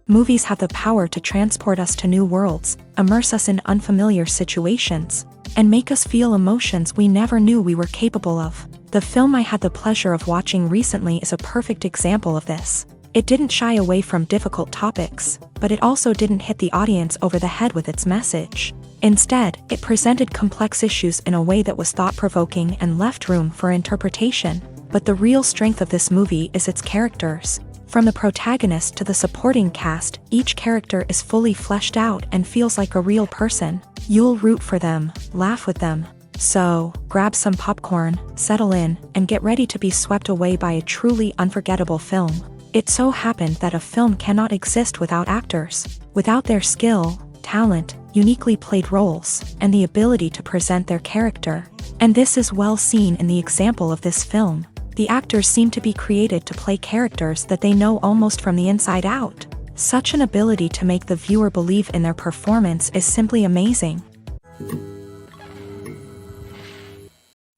Movies have the power to transport us to new worlds, immerse us in unfamiliar situations, and make us feel emotions we never knew we were capable of. The film I had the pleasure of watching recently is a perfect example of this. It didn't shy away from difficult topics, but it also didn't hit the audience over the head with its message. Instead, it presented complex issues in a way that was thought-provoking and left room for interpretation. But the real strength of this movie is its characters. From the protagonist to the supporting cast, each character is fully fleshed out and feels like a real person. You'll root for them, laugh with them. So, grab some popcorn, settle in, and get ready to be swept away by a truly unforgettable film. It so happened that a film cannot exist without actors. Without their skill, talent, uniquely played roles, and the ability to present their character. And this is well seen in the example of this film. The actors seem to be created to play characters that they know almost from the inside out. Such an ability to make the viewer believe in their performance is simply amazing.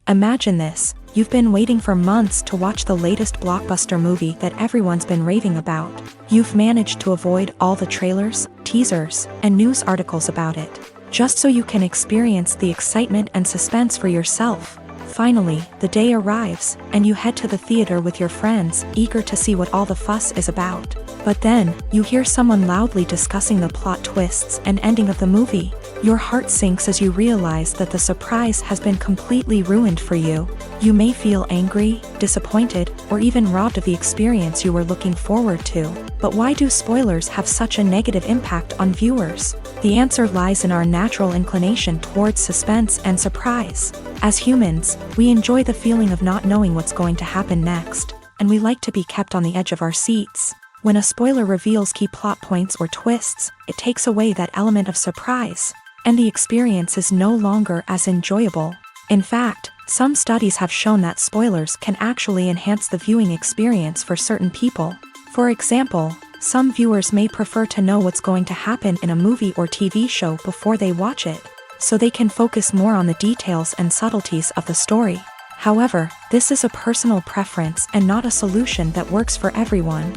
Imagine this, you've been waiting for months to watch the latest blockbuster movie that everyone's been raving about. You've managed to avoid all the trailers, teasers, and news articles about it, just so you can experience the excitement and suspense for yourself. Finally, the day arrives, and you head to the theater with your friends, eager to see what all the fuss is about. But then, you hear someone loudly discussing the plot twists and ending of the movie. Your heart sinks as you realize that the surprise has been completely ruined for you. You may feel angry, disappointed, or even robbed of the experience you were looking forward to. But why do spoilers have such a negative impact on viewers? The answer lies in our natural inclination towards suspense and surprise. As humans, we enjoy the feeling of not knowing what's going to happen next, and we like to be kept on the edge of our seats. When a spoiler reveals key plot points or twists, it takes away that element of surprise, and the experience is no longer as enjoyable. In fact, some studies have shown that spoilers can actually enhance the viewing experience for certain people. For example, some viewers may prefer to know what's going to happen in a movie or TV show before they watch it, so they can focus more on the details and subtleties of the story. However, this is a personal preference and not a solution that works for everyone.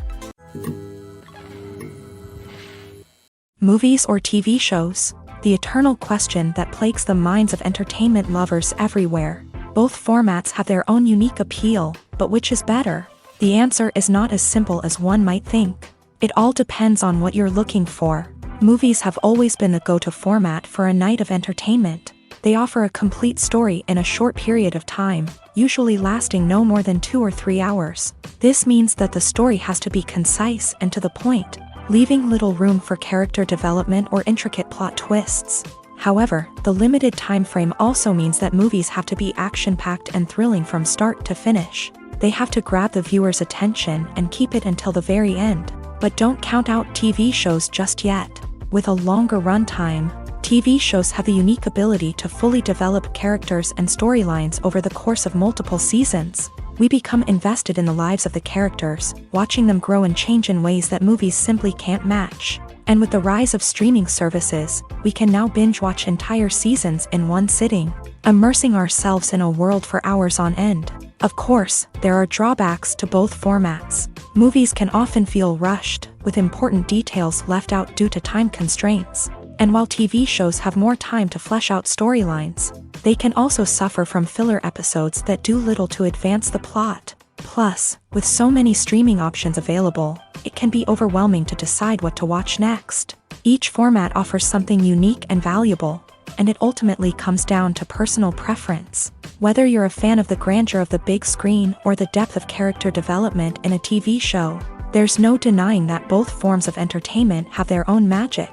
Movies or TV shows? The eternal question that plagues the minds of entertainment lovers everywhere. Both formats have their own unique appeal, but which is better? The answer is not as simple as one might think. It all depends on what you're looking for. Movies have always been the go-to format for a night of entertainment. They offer a complete story in a short period of time, usually lasting no more than 2 or 3 hours. This means that the story has to be concise and to the point, leaving little room for character development or intricate plot twists. However, the limited time frame also means that movies have to be action-packed and thrilling from start to finish. They have to grab the viewer's attention and keep it until the very end. But don't count out TV shows just yet. With a longer runtime, TV shows have the unique ability to fully develop characters and storylines over the course of multiple seasons. We become invested in the lives of the characters, watching them grow and change in ways that movies simply can't match. And with the rise of streaming services, we can now binge-watch entire seasons in one sitting, immersing ourselves in a world for hours on end. Of course, there are drawbacks to both formats. Movies can often feel rushed, with important details left out due to time constraints. And while TV shows have more time to flesh out storylines, they can also suffer from filler episodes that do little to advance the plot. Plus, with so many streaming options available, it can be overwhelming to decide what to watch next. Each format offers something unique and valuable, and it ultimately comes down to personal preference. Whether you're a fan of the grandeur of the big screen or the depth of character development in a TV show, there's no denying that both forms of entertainment have their own magic.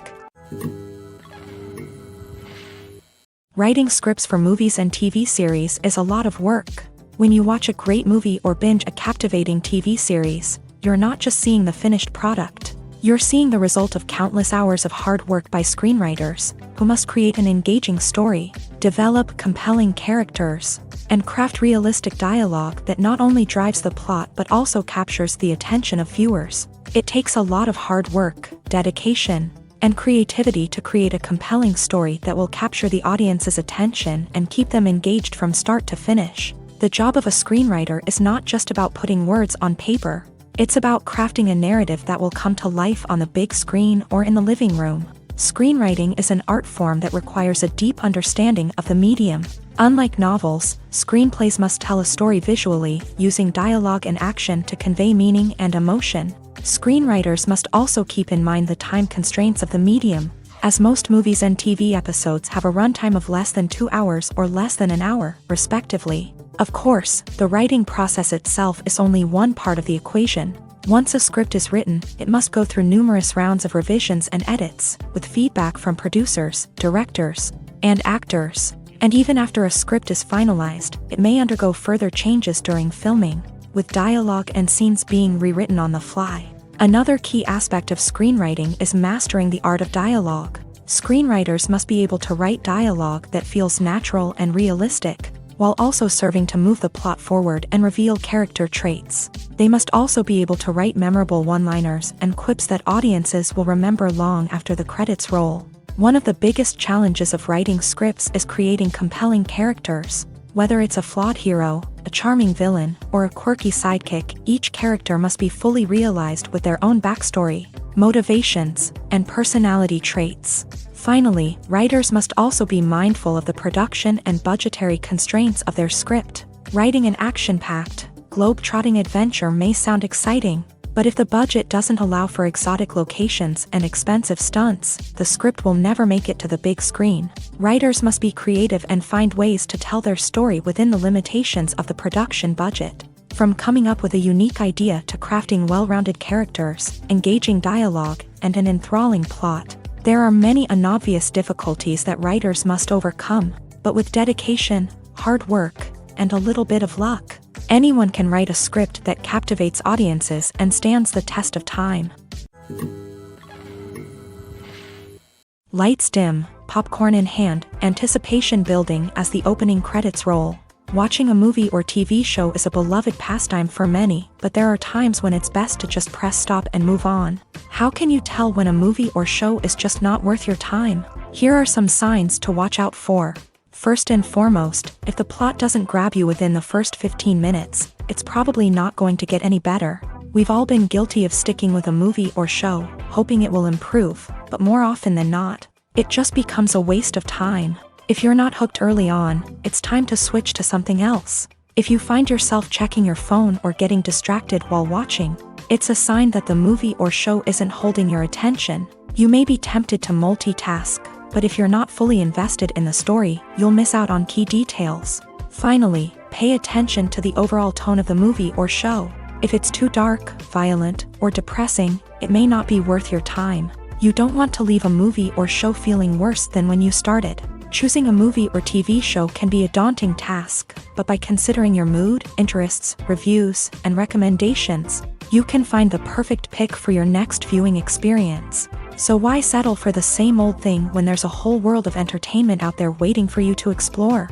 Writing scripts for movies and TV series is a lot of work. When you watch a great movie or binge a captivating TV series, you're not just seeing the finished product. You're seeing the result of countless hours of hard work by screenwriters, who must create an engaging story, develop compelling characters, and craft realistic dialogue that not only drives the plot but also captures the attention of viewers. It takes a lot of hard work, dedication, and creativity to create a compelling story that will capture the audience's attention and keep them engaged from start to finish. The job of a screenwriter is not just about putting words on paper. It's about crafting a narrative that will come to life on the big screen or in the living room. Screenwriting is an art form that requires a deep understanding of the medium. Unlike novels, screenplays must tell a story visually, using dialogue and action to convey meaning and emotion. Screenwriters must also keep in mind the time constraints of the medium, as most movies and TV episodes have a runtime of less than 2 hours or less than an hour, respectively. Of course, the writing process itself is only one part of the equation. Once a script is written, it must go through numerous rounds of revisions and edits, with feedback from producers, directors, and actors. And even after a script is finalized, it may undergo further changes during filming, with dialogue and scenes being rewritten on the fly. Another key aspect of screenwriting is mastering the art of dialogue. Screenwriters must be able to write dialogue that feels natural and realistic, while also serving to move the plot forward and reveal character traits. They must also be able to write memorable one-liners and quips that audiences will remember long after the credits roll. One of the biggest challenges of writing scripts is creating compelling characters. Whether it's a flawed hero, a charming villain, or a quirky sidekick, each character must be fully realized with their own backstory, motivations, and personality traits. Finally, writers must also be mindful of the production and budgetary constraints of their script. Writing an action-packed, globe-trotting adventure may sound exciting, but if the budget doesn't allow for exotic locations and expensive stunts, the script will never make it to the big screen. Writers must be creative and find ways to tell their story within the limitations of the production budget. From coming up with a unique idea to crafting well-rounded characters, engaging dialogue, and an enthralling plot, there are many unobvious difficulties that writers must overcome, but with dedication, hard work, and a little bit of luck, anyone can write a script that captivates audiences and stands the test of time. Lights dim, popcorn in hand, anticipation building as the opening credits roll. Watching a movie or TV show is a beloved pastime for many, but there are times when it's best to just press stop and move on. How can you tell when a movie or show is just not worth your time? Here are some signs to watch out for. First and foremost, if the plot doesn't grab you within the first 15 minutes, it's probably not going to get any better. We've all been guilty of sticking with a movie or show, hoping it will improve, but more often than not, it just becomes a waste of time. If you're not hooked early on, it's time to switch to something else. If you find yourself checking your phone or getting distracted while watching, it's a sign that the movie or show isn't holding your attention. You may be tempted to multitask, but if you're not fully invested in the story, you'll miss out on key details. Finally, pay attention to the overall tone of the movie or show. If it's too dark, violent, or depressing, it may not be worth your time. You don't want to leave a movie or show feeling worse than when you started. Choosing a movie or TV show can be a daunting task, but by considering your mood, interests, reviews, and recommendations, you can find the perfect pick for your next viewing experience. So why settle for the same old thing when there's a whole world of entertainment out there waiting for you to explore?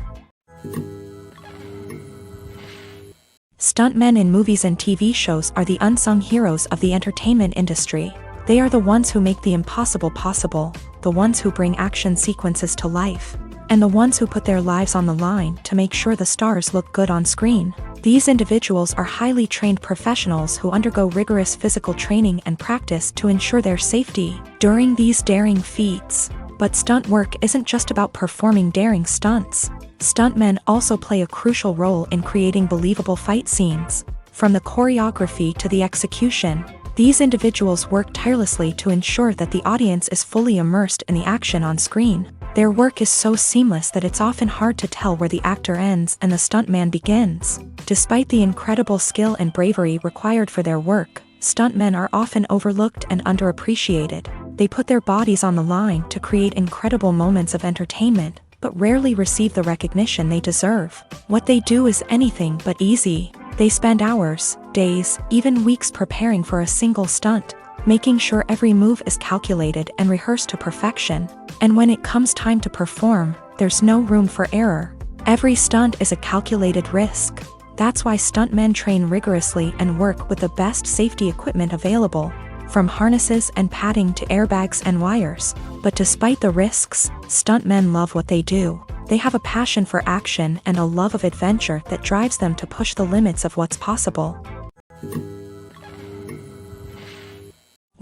Stuntmen in movies and TV shows are the unsung heroes of the entertainment industry. They are the ones who make the impossible possible, the ones who bring action sequences to life, and the ones who put their lives on the line to make sure the stars look good on screen. These individuals are highly trained professionals who undergo rigorous physical training and practice to ensure their safety during these daring feats. But stunt work isn't just about performing daring stunts. Stuntmen also play a crucial role in creating believable fight scenes. From the choreography to the execution, these individuals work tirelessly to ensure that the audience is fully immersed in the action on screen. Their work is so seamless that it's often hard to tell where the actor ends and the stuntman begins. Despite the incredible skill and bravery required for their work, stuntmen are often overlooked and underappreciated. They put their bodies on the line to create incredible moments of entertainment, but rarely receive the recognition they deserve. What they do is anything but easy. They spend hours, days, even weeks preparing for a single stunt, making sure every move is calculated and rehearsed to perfection. And when it comes time to perform, there's no room for error. Every stunt is a calculated risk. That's why stuntmen train rigorously and work with the best safety equipment available, from harnesses and padding to airbags and wires. But despite the risks, stuntmen love what they do. They have a passion for action and a love of adventure that drives them to push the limits of what's possible.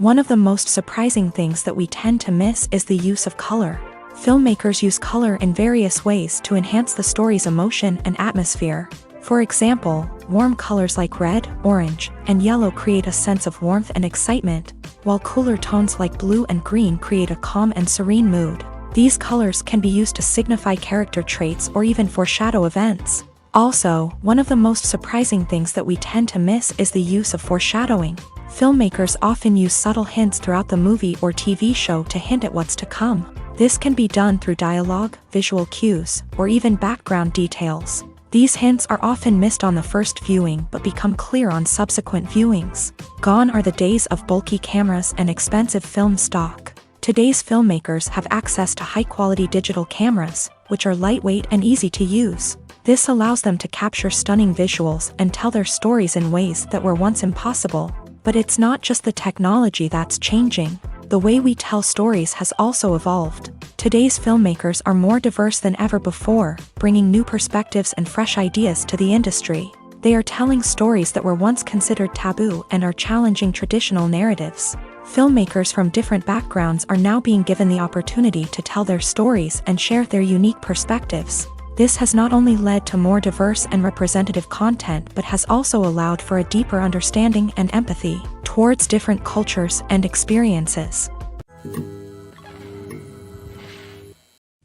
One of the most surprising things that we tend to miss is the use of color. Filmmakers use color in various ways to enhance the story's emotion and atmosphere. For example, warm colors like red, orange, and yellow create a sense of warmth and excitement, while cooler tones like blue and green create a calm and serene mood. These colors can be used to signify character traits or even foreshadow events. Also, one of the most surprising things that we tend to miss is the use of foreshadowing. Filmmakers often use subtle hints throughout the movie or TV show to hint at what's to come. This can be done through dialogue, visual cues, or even background details. These hints are often missed on the first viewing but become clear on subsequent viewings. Gone are the days of bulky cameras and expensive film stock. Today's filmmakers have access to high-quality digital cameras, which are lightweight and easy to use. This allows them to capture stunning visuals and tell their stories in ways that were once impossible. But it's not just the technology that's changing. The way we tell stories has also evolved. Today's filmmakers are more diverse than ever before, bringing new perspectives and fresh ideas to the industry. They are telling stories that were once considered taboo and are challenging traditional narratives. Filmmakers from different backgrounds are now being given the opportunity to tell their stories and share their unique perspectives. This has not only led to more diverse and representative content but has also allowed for a deeper understanding and empathy towards different cultures and experiences.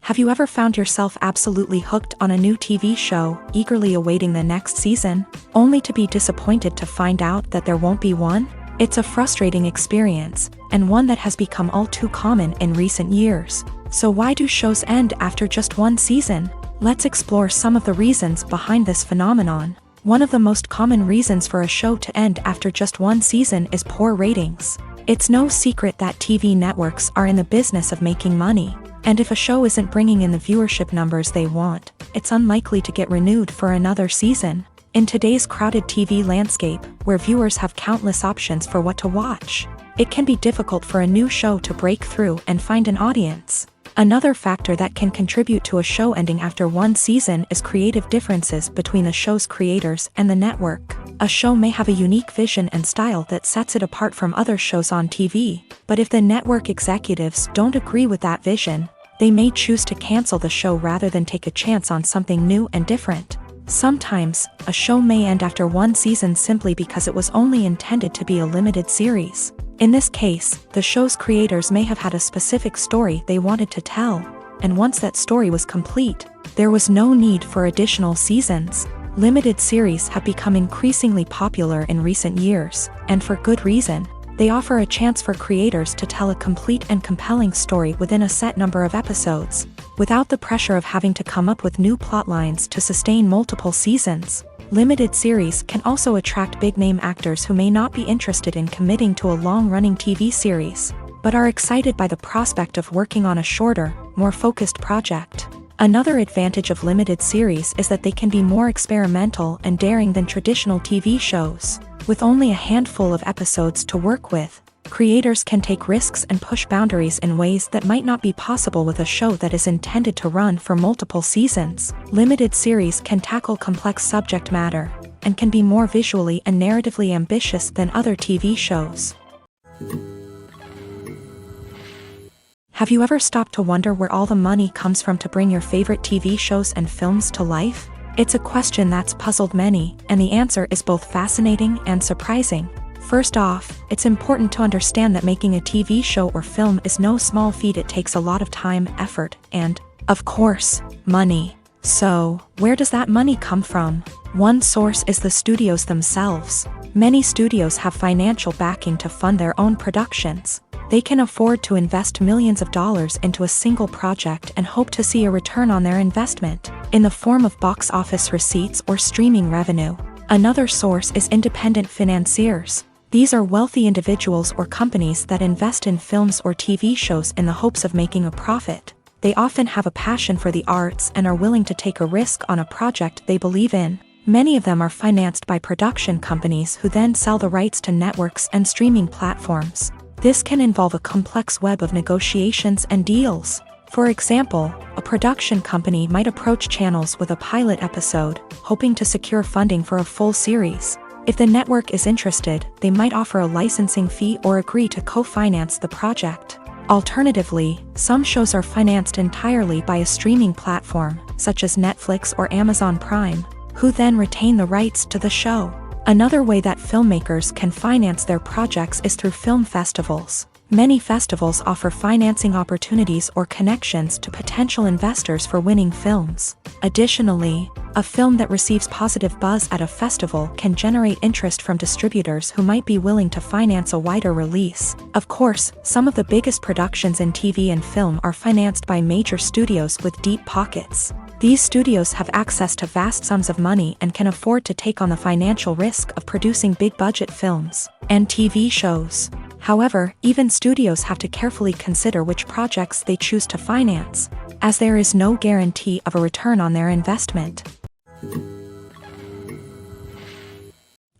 Have you ever found yourself absolutely hooked on a new TV show, eagerly awaiting the next season, only to be disappointed to find out that there won't be one? It's a frustrating experience, and one that has become all too common in recent years. So why do shows end after just one season? Let's explore some of the reasons behind this phenomenon. One of the most common reasons for a show to end after just one season is poor ratings. It's no secret that TV networks are in the business of making money, and if a show isn't bringing in the viewership numbers they want, it's unlikely to get renewed for another season. In today's crowded TV landscape, where viewers have countless options for what to watch, it can be difficult for a new show to break through and find an audience. Another factor that can contribute to a show ending after one season is creative differences between the show's creators and the network. A show may have a unique vision and style that sets it apart from other shows on TV, but if the network executives don't agree with that vision, they may choose to cancel the show rather than take a chance on something new and different. Sometimes, a show may end after one season simply because it was only intended to be a limited series. In this case, the show's creators may have had a specific story they wanted to tell, and once that story was complete, there was no need for additional seasons. Limited series have become increasingly popular in recent years, and for good reason. They offer a chance for creators to tell a complete and compelling story within a set number of episodes, without the pressure of having to come up with new plotlines to sustain multiple seasons. Limited series can also attract big-name actors who may not be interested in committing to a long-running TV series, but are excited by the prospect of working on a shorter, more focused project. Another advantage of limited series is that they can be more experimental and daring than traditional TV shows. With only a handful of episodes to work with, creators can take risks and push boundaries in ways that might not be possible with a show that is intended to run for multiple seasons. Limited series can tackle complex subject matter, and can be more visually and narratively ambitious than other TV shows. Have you ever stopped to wonder where all the money comes from to bring your favorite TV shows and films to life? It's a question that's puzzled many, and the answer is both fascinating and surprising. First off, it's important to understand that making a TV show or film is no small feat. It takes a lot of time, effort, and, of course, money. So, where does that money come from? One source is the studios themselves. Many studios have financial backing to fund their own productions. They can afford to invest millions of dollars into a single project and hope to see a return on their investment, in the form of box office receipts or streaming revenue. Another source is independent financiers. These are wealthy individuals or companies that invest in films or TV shows in the hopes of making a profit. They often have a passion for the arts and are willing to take a risk on a project they believe in. Many of them are financed by production companies who then sell the rights to networks and streaming platforms. This can involve a complex web of negotiations and deals. For example, a production company might approach channels with a pilot episode, hoping to secure funding for a full series. If the network is interested, they might offer a licensing fee or agree to co-finance the project. Alternatively, some shows are financed entirely by a streaming platform, such as Netflix or Amazon Prime, who then retain the rights to the show. Another way that filmmakers can finance their projects is through film festivals. Many festivals offer financing opportunities or connections to potential investors for winning films. Additionally, a film that receives positive buzz at a festival can generate interest from distributors who might be willing to finance a wider release. Of course, some of the biggest productions in TV and film are financed by major studios with deep pockets. These studios have access to vast sums of money and can afford to take on the financial risk of producing big-budget films and TV shows. However, even studios have to carefully consider which projects they choose to finance, as there is no guarantee of a return on their investment.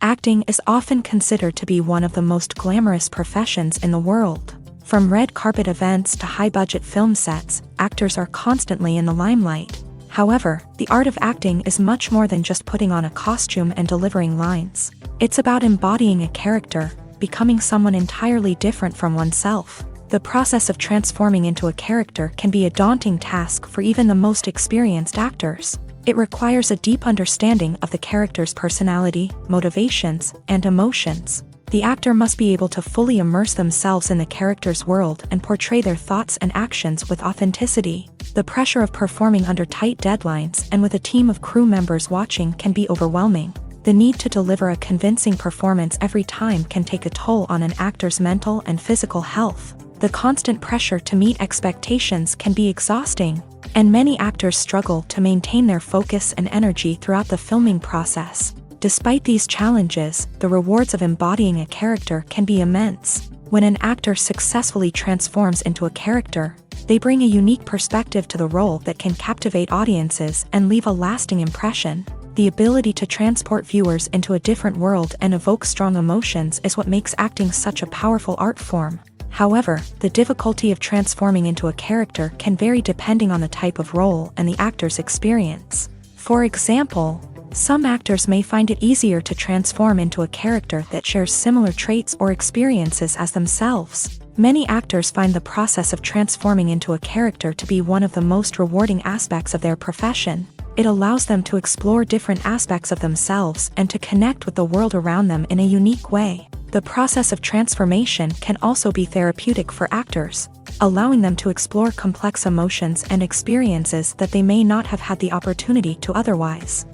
Acting is often considered to be one of the most glamorous professions in the world. From red carpet events to high-budget film sets, actors are constantly in the limelight. However, the art of acting is much more than just putting on a costume and delivering lines. It's about embodying a character, becoming someone entirely different from oneself. The process of transforming into a character can be a daunting task for even the most experienced actors. It requires a deep understanding of the character's personality, motivations, and emotions. The actor must be able to fully immerse themselves in the character's world and portray their thoughts and actions with authenticity. The pressure of performing under tight deadlines and with a team of crew members watching can be overwhelming. The need to deliver a convincing performance every time can take a toll on an actor's mental and physical health. The constant pressure to meet expectations can be exhausting, and many actors struggle to maintain their focus and energy throughout the filming process. Despite these challenges, the rewards of embodying a character can be immense. When an actor successfully transforms into a character, they bring a unique perspective to the role that can captivate audiences and leave a lasting impression. The ability to transport viewers into a different world and evoke strong emotions is what makes acting such a powerful art form. However, the difficulty of transforming into a character can vary depending on the type of role and the actor's experience. For example, some actors may find it easier to transform into a character that shares similar traits or experiences as themselves. Many actors find the process of transforming into a character to be one of the most rewarding aspects of their profession. It allows them to explore different aspects of themselves and to connect with the world around them in a unique way. The process of transformation can also be therapeutic for actors, allowing them to explore complex emotions and experiences that they may not have had the opportunity to otherwise.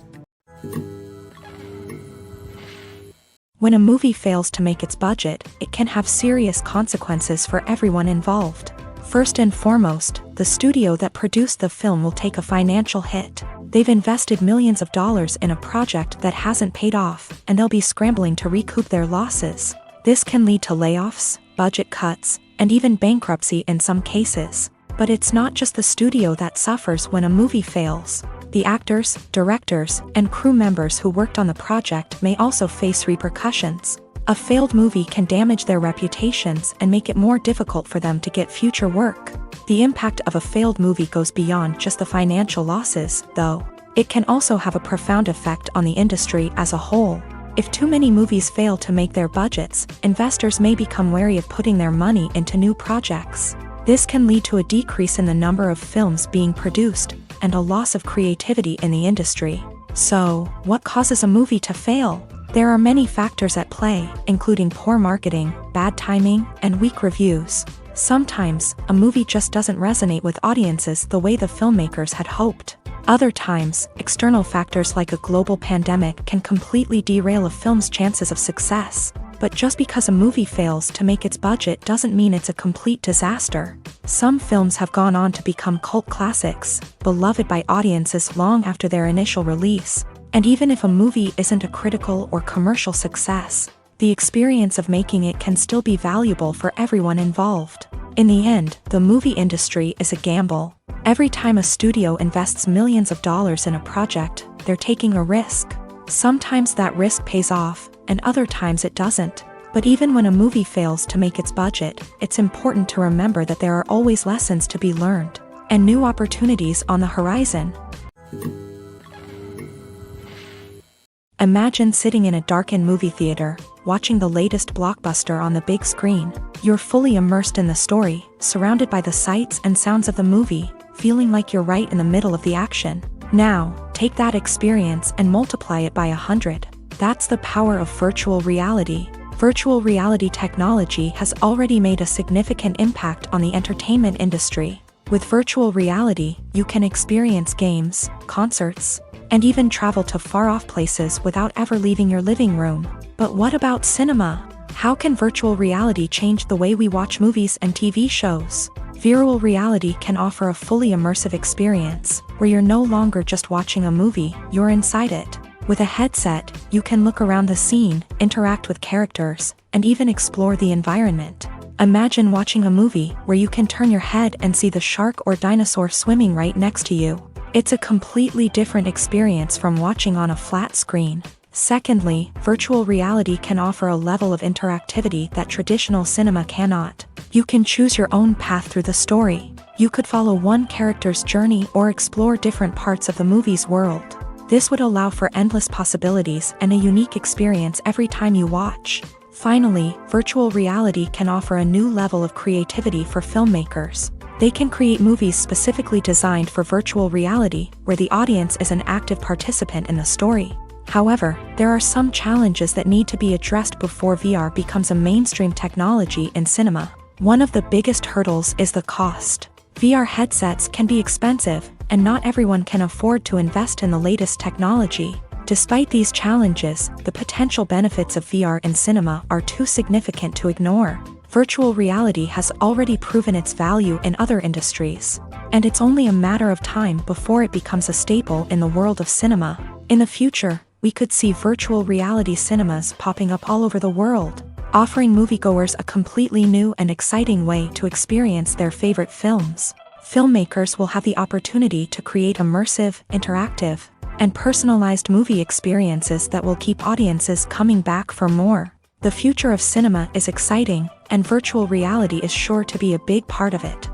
When a movie fails to make its budget, it can have serious consequences for everyone involved. First and foremost, the studio that produced the film will take a financial hit. They've invested millions of dollars in a project that hasn't paid off, and they'll be scrambling to recoup their losses. This can lead to layoffs, budget cuts, and even bankruptcy in some cases. But it's not just the studio that suffers when a movie fails. The actors, directors, and crew members who worked on the project may also face repercussions. A failed movie can damage their reputations and make it more difficult for them to get future work. The impact of a failed movie goes beyond just the financial losses, though. It can also have a profound effect on the industry as a whole. If too many movies fail to make their budgets, investors may become wary of putting their money into new projects. This can lead to a decrease in the number of films being produced and a loss of creativity in the industry. So, what causes a movie to fail? There are many factors at play, including poor marketing, bad timing, and weak reviews. Sometimes, a movie just doesn't resonate with audiences the way the filmmakers had hoped. Other times, external factors like a global pandemic can completely derail a film's chances of success. But just because a movie fails to make its budget doesn't mean it's a complete disaster. Some films have gone on to become cult classics, beloved by audiences long after their initial release. And even if a movie isn't a critical or commercial success, the experience of making it can still be valuable for everyone involved. In the end, the movie industry is a gamble. Every time a studio invests millions of dollars in a project, they're taking a risk. Sometimes that risk pays off, and other times it doesn't. But even when a movie fails to make its budget, it's important to remember that there are always lessons to be learned, and new opportunities on the horizon. Imagine sitting in a darkened movie theater, watching the latest blockbuster on the big screen. You're fully immersed in the story, surrounded by the sights and sounds of the movie, feeling like you're right in the middle of the action. Now, take that experience and multiply it by 100. That's the power of virtual reality. Virtual reality technology has already made a significant impact on the entertainment industry. With virtual reality, you can experience games, concerts, and even travel to far-off places without ever leaving your living room. But what about cinema? How can virtual reality change the way we watch movies and TV shows? Virtual reality can offer a fully immersive experience, where you're no longer just watching a movie, you're inside it. With a headset, you can look around the scene, interact with characters, and even explore the environment. Imagine watching a movie where you can turn your head and see the shark or dinosaur swimming right next to you. It's a completely different experience from watching on a flat screen. Secondly, virtual reality can offer a level of interactivity that traditional cinema cannot. You can choose your own path through the story. You could follow one character's journey or explore different parts of the movie's world. This would allow for endless possibilities and a unique experience every time you watch. Finally, virtual reality can offer a new level of creativity for filmmakers. They can create movies specifically designed for virtual reality, where the audience is an active participant in the story. However, there are some challenges that need to be addressed before VR becomes a mainstream technology in cinema. One of the biggest hurdles is the cost. VR headsets can be expensive, and not everyone can afford to invest in the latest technology. Despite these challenges, the potential benefits of VR in cinema are too significant to ignore. Virtual reality has already proven its value in other industries, and it's only a matter of time before it becomes a staple in the world of cinema. In the future, we could see virtual reality cinemas popping up all over the world, offering moviegoers a completely new and exciting way to experience their favorite films. Filmmakers will have the opportunity to create immersive, interactive, and personalized movie experiences that will keep audiences coming back for more. The future of cinema is exciting, and virtual reality is sure to be a big part of it.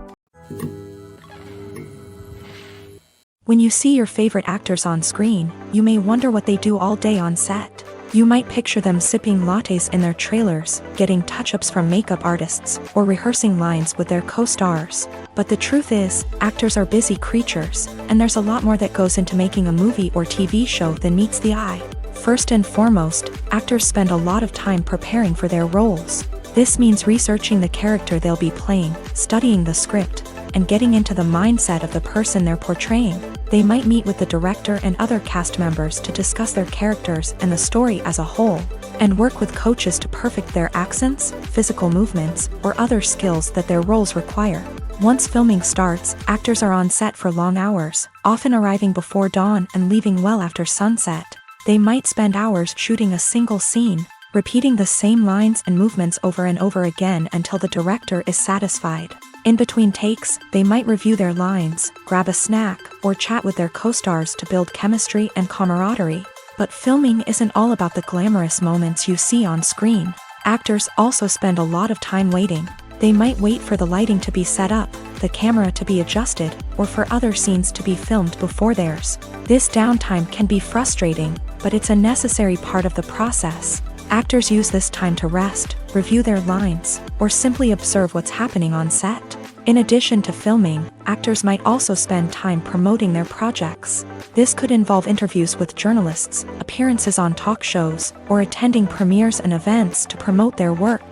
When you see your favorite actors on screen, you may wonder what they do all day on set. You might picture them sipping lattes in their trailers, getting touch-ups from makeup artists, or rehearsing lines with their co-stars. But the truth is, actors are busy creatures, and there's a lot more that goes into making a movie or TV show than meets the eye. First and foremost, actors spend a lot of time preparing for their roles. This means researching the character they'll be playing, studying the script, and getting into the mindset of the person they're portraying. They might meet with the director and other cast members to discuss their characters and the story as a whole, and work with coaches to perfect their accents, physical movements, or other skills that their roles require. Once filming starts, actors are on set for long hours, often arriving before dawn and leaving well after sunset. They might spend hours shooting a single scene, repeating the same lines and movements over and over again until the director is satisfied. In between takes, they might review their lines, grab a snack, or chat with their co-stars to build chemistry and camaraderie. But filming isn't all about the glamorous moments you see on screen. Actors also spend a lot of time waiting. They might wait for the lighting to be set up, the camera to be adjusted, or for other scenes to be filmed before theirs. This downtime can be frustrating, but it's a necessary part of the process. Actors use this time to rest, review their lines, or simply observe what's happening on set. In addition to filming, actors might also spend time promoting their projects. This could involve interviews with journalists, appearances on talk shows, or attending premieres and events to promote their work.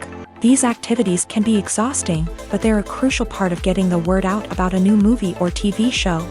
These activities can be exhausting, but they're a crucial part of getting the word out about a new movie or TV show.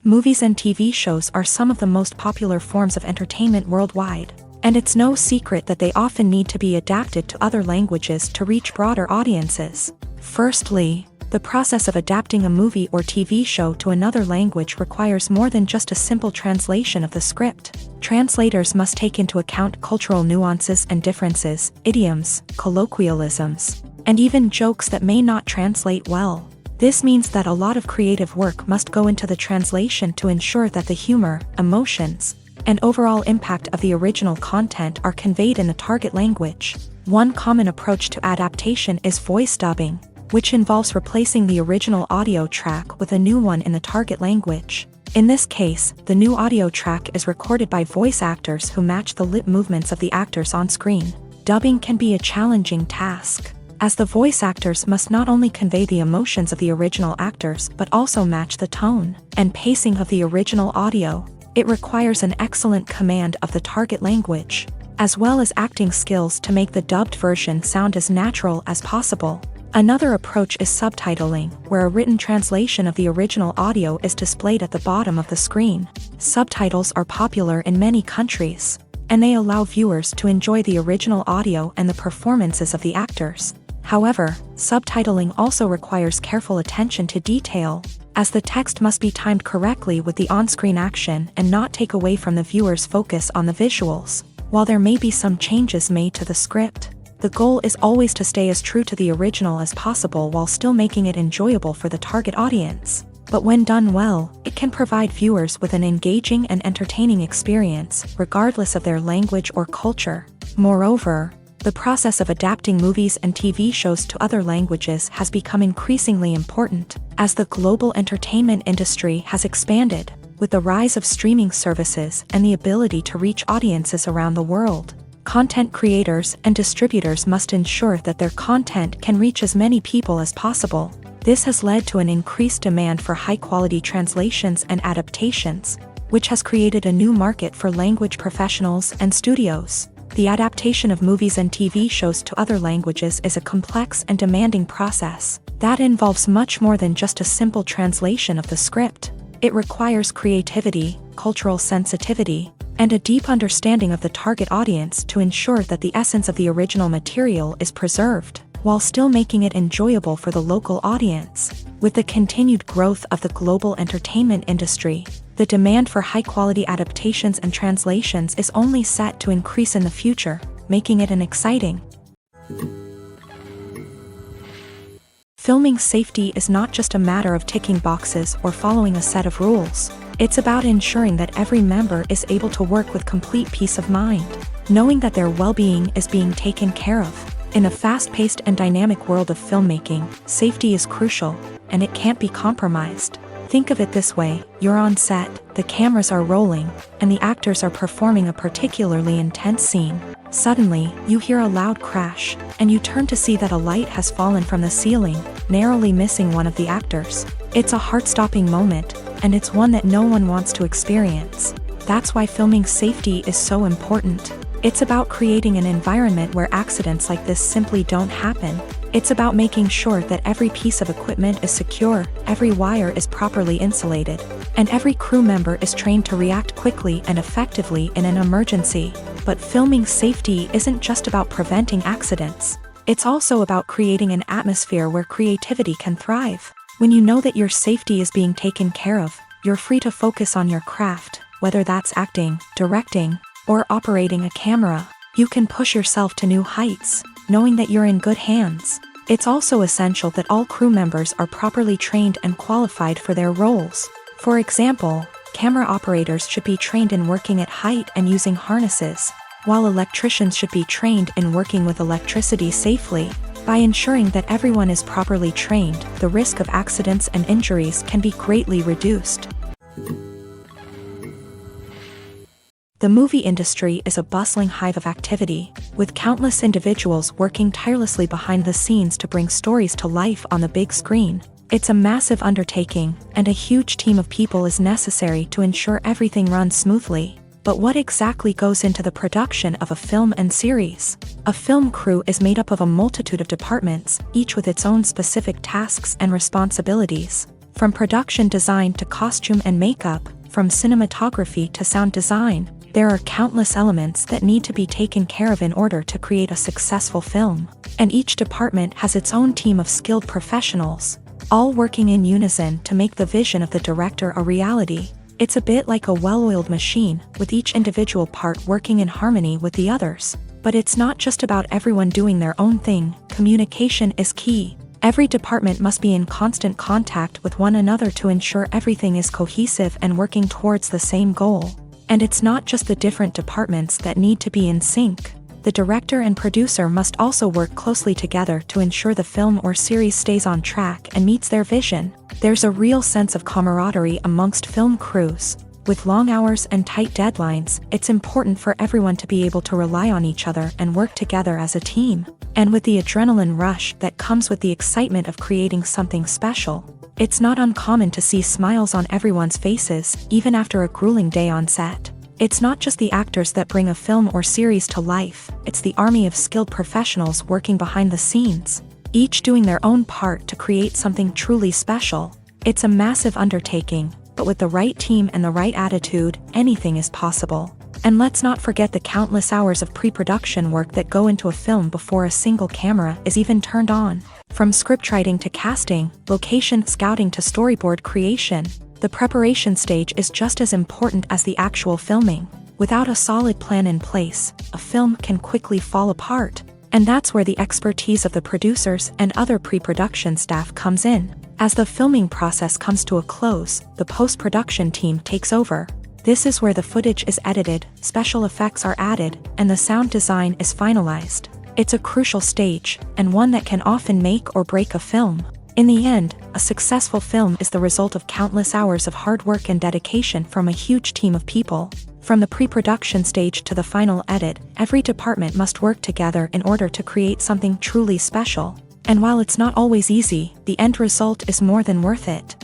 Movies and TV shows are some of the most popular forms of entertainment worldwide, and it's no secret that they often need to be adapted to other languages to reach broader audiences. Firstly, the process of adapting a movie or TV show to another language requires more than just a simple translation of the script. Translators must take into account cultural nuances and differences, idioms, colloquialisms, and even jokes that may not translate well. This means that a lot of creative work must go into the translation to ensure that the humor, emotions, and overall impact of the original content are conveyed in the target language. One common approach to adaptation is voice dubbing, which involves replacing the original audio track with a new one in the target language. In this case, the new audio track is recorded by voice actors who match the lip movements of the actors on screen. Dubbing can be a challenging task, as the voice actors must not only convey the emotions of the original actors but also match the tone and pacing of the original audio. It requires an excellent command of the target language, as well as acting skills to make the dubbed version sound as natural as possible. Another approach is subtitling, where a written translation of the original audio is displayed at the bottom of the screen. Subtitles are popular in many countries, and they allow viewers to enjoy the original audio and the performances of the actors. However, subtitling also requires careful attention to detail, as the text must be timed correctly with the on-screen action and not take away from the viewer's focus on the visuals. While there may be some changes made to the script, the goal is always to stay as true to the original as possible while still making it enjoyable for the target audience. But when done well, it can provide viewers with an engaging and entertaining experience, regardless of their language or culture. Moreover, the process of adapting movies and TV shows to other languages has become increasingly important, as the global entertainment industry has expanded, with the rise of streaming services and the ability to reach audiences around the world. Content creators and distributors must ensure that their content can reach as many people as possible. This has led to an increased demand for high-quality translations and adaptations, which has created a new market for language professionals and studios. The adaptation of movies and TV shows to other languages is a complex and demanding process that involves much more than just a simple translation of the script. It requires creativity, cultural sensitivity, and a deep understanding of the target audience to ensure that the essence of the original material is preserved, while still making it enjoyable for the local audience. With the continued growth of the global entertainment industry, the demand for high-quality adaptations and translations is only set to increase in the future, making it an exciting. Filming safety is not just a matter of ticking boxes or following a set of rules. It's about ensuring that every member is able to work with complete peace of mind, knowing that their well-being is being taken care of. In a fast-paced and dynamic world of filmmaking, safety is crucial, and it can't be compromised. Think of it this way: you're on set, the cameras are rolling, and the actors are performing a particularly intense scene. Suddenly, you hear a loud crash, and you turn to see that a light has fallen from the ceiling, narrowly missing one of the actors. It's a heart-stopping moment, and it's one that no one wants to experience. That's why filming safety is so important. It's about creating an environment where accidents like this simply don't happen. It's about making sure that every piece of equipment is secure, every wire is properly insulated, and every crew member is trained to react quickly and effectively in an emergency. But filming safety isn't just about preventing accidents. It's also about creating an atmosphere where creativity can thrive. When you know that your safety is being taken care of, you're free to focus on your craft, whether that's acting, directing, or operating a camera. You can push yourself to new heights, knowing that you're in good hands. It's also essential that all crew members are properly trained and qualified for their roles. For example, camera operators should be trained in working at height and using harnesses, while electricians should be trained in working with electricity safely. By ensuring that everyone is properly trained, the risk of accidents and injuries can be greatly reduced. The movie industry is a bustling hive of activity, with countless individuals working tirelessly behind the scenes to bring stories to life on the big screen. It's a massive undertaking, and a huge team of people is necessary to ensure everything runs smoothly. But what exactly goes into the production of a film and series? A film crew is made up of a multitude of departments, each with its own specific tasks and responsibilities. From production design to costume and makeup, from cinematography to sound design, there are countless elements that need to be taken care of in order to create a successful film. And each department has its own team of skilled professionals, all working in unison to make the vision of the director a reality. It's a bit like a well-oiled machine, with each individual part working in harmony with the others. But it's not just about everyone doing their own thing. Communication is key. Every department must be in constant contact with one another to ensure everything is cohesive and working towards the same goal. And it's not just the different departments that need to be in sync. the director and producer must also work closely together to ensure the film or series stays on track and meets their vision. There's a real sense of camaraderie amongst film crews. With long hours and tight deadlines, it's important for everyone to be able to rely on each other and work together as a team. And with the adrenaline rush that comes with the excitement of creating something special, it's not uncommon to see smiles on everyone's faces, even after a grueling day on set. It's not just the actors that bring a film or series to life, it's the army of skilled professionals working behind the scenes, each doing their own part to create something truly special. It's a massive undertaking, but with the right team and the right attitude, anything is possible. And let's not forget the countless hours of pre-production work that go into a film before a single camera is even turned on. From scriptwriting to casting, location scouting to storyboard creation, the preparation stage is just as important as the actual filming. Without a solid plan in place, a film can quickly fall apart. And that's where the expertise of the producers and other pre-production staff comes in. As the filming process comes to a close, the post-production team takes over. This is where the footage is edited, special effects are added, and the sound design is finalized. It's a crucial stage, and one that can often make or break a film. In the end, a successful film is the result of countless hours of hard work and dedication from a huge team of people. From the pre-production stage to the final edit, every department must work together in order to create something truly special. And while it's not always easy, the end result is more than worth it.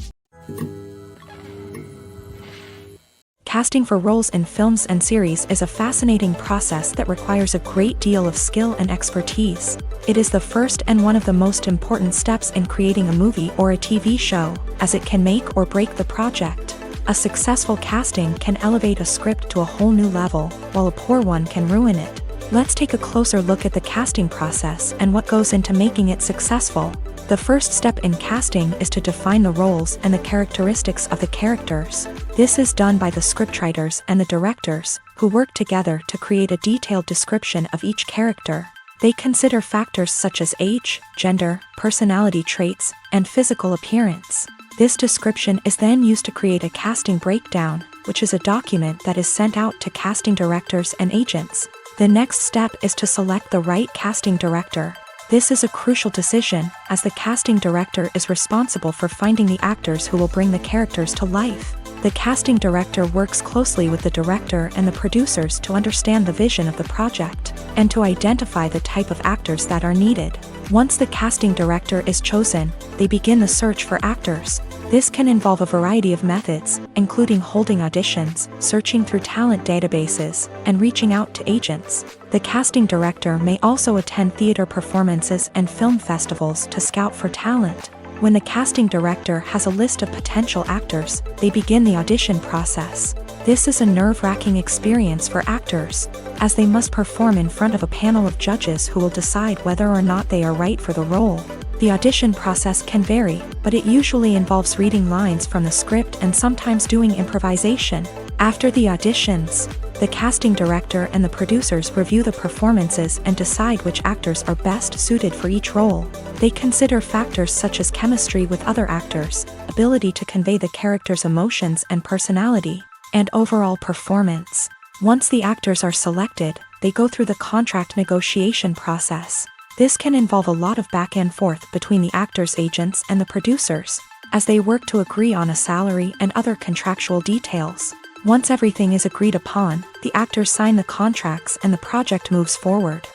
Casting for roles in films and series is a fascinating process that requires a great deal of skill and expertise. It is the first and one of the most important steps in creating a movie or a TV show, as it can make or break the project. A successful casting can elevate a script to a whole new level, while a poor one can ruin it. Let's take a closer look at the casting process and what goes into making it successful. The first step in casting is to define the roles and the characteristics of the characters. This is done by the scriptwriters and the directors, who work together to create a detailed description of each character. They consider factors such as age, gender, personality traits, and physical appearance. This description is then used to create a casting breakdown, which is a document that is sent out to casting directors and agents. The next step is to select the right casting director. This is a crucial decision, as the casting director is responsible for finding the actors who will bring the characters to life. The casting director works closely with the director and the producers to understand the vision of the project, and to identify the type of actors that are needed. Once the casting director is chosen, they begin the search for actors. This can involve a variety of methods, including holding auditions, searching through talent databases, and reaching out to agents. The casting director may also attend theater performances and film festivals to scout for talent. When the casting director has a list of potential actors, they begin the audition process. This is a nerve-wracking experience for actors, as they must perform in front of a panel of judges who will decide whether or not they are right for the role. The audition process can vary, but it usually involves reading lines from the script and sometimes doing improvisation. After the auditions, the casting director and the producers review the performances and decide which actors are best suited for each role. They consider factors such as chemistry with other actors, ability to convey the character's emotions and personality, and overall performance. Once the actors are selected, they go through the contract negotiation process. This can involve a lot of back and forth between the actors' agents and the producers, as they work to agree on a salary and other contractual details. Once everything is agreed upon, the actors sign the contracts and the project moves forward.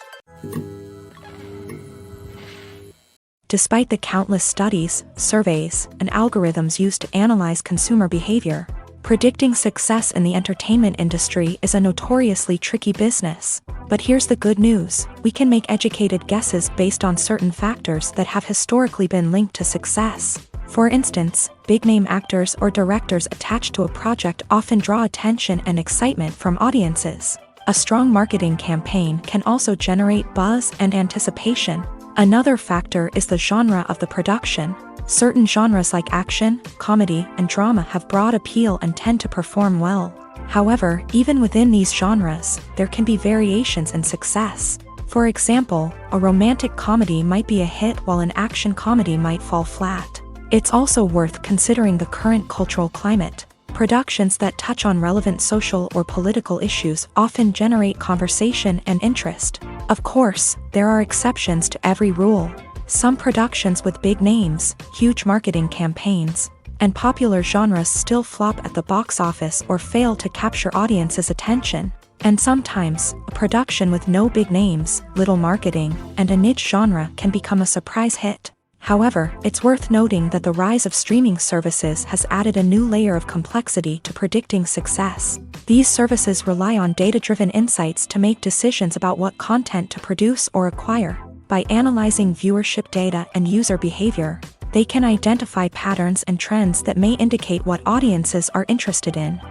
Despite the countless studies, surveys, and algorithms used to analyze consumer behavior, predicting success in the entertainment industry is a notoriously tricky business. But here's the good news: we can make educated guesses based on certain factors that have historically been linked to success. For instance, big-name actors or directors attached to a project often draw attention and excitement from audiences. A strong marketing campaign can also generate buzz and anticipation. Another factor is the genre of the production. Certain genres like action, comedy, and drama have broad appeal and tend to perform well. However, even within these genres, there can be variations in success. For example, a romantic comedy might be a hit while an action comedy might fall flat. It's also worth considering the current cultural climate. Productions that touch on relevant social or political issues often generate conversation and interest. Of course, there are exceptions to every rule. Some productions with big names, huge marketing campaigns, and popular genres still flop at the box office or fail to capture audiences' attention. And sometimes, a production with no big names, little marketing, and a niche genre can become a surprise hit. However, it's worth noting that the rise of streaming services has added a new layer of complexity to predicting success. These services rely on data-driven insights to make decisions about what content to produce or acquire. By analyzing viewership data and user behavior, they can identify patterns and trends that may indicate what audiences are interested in.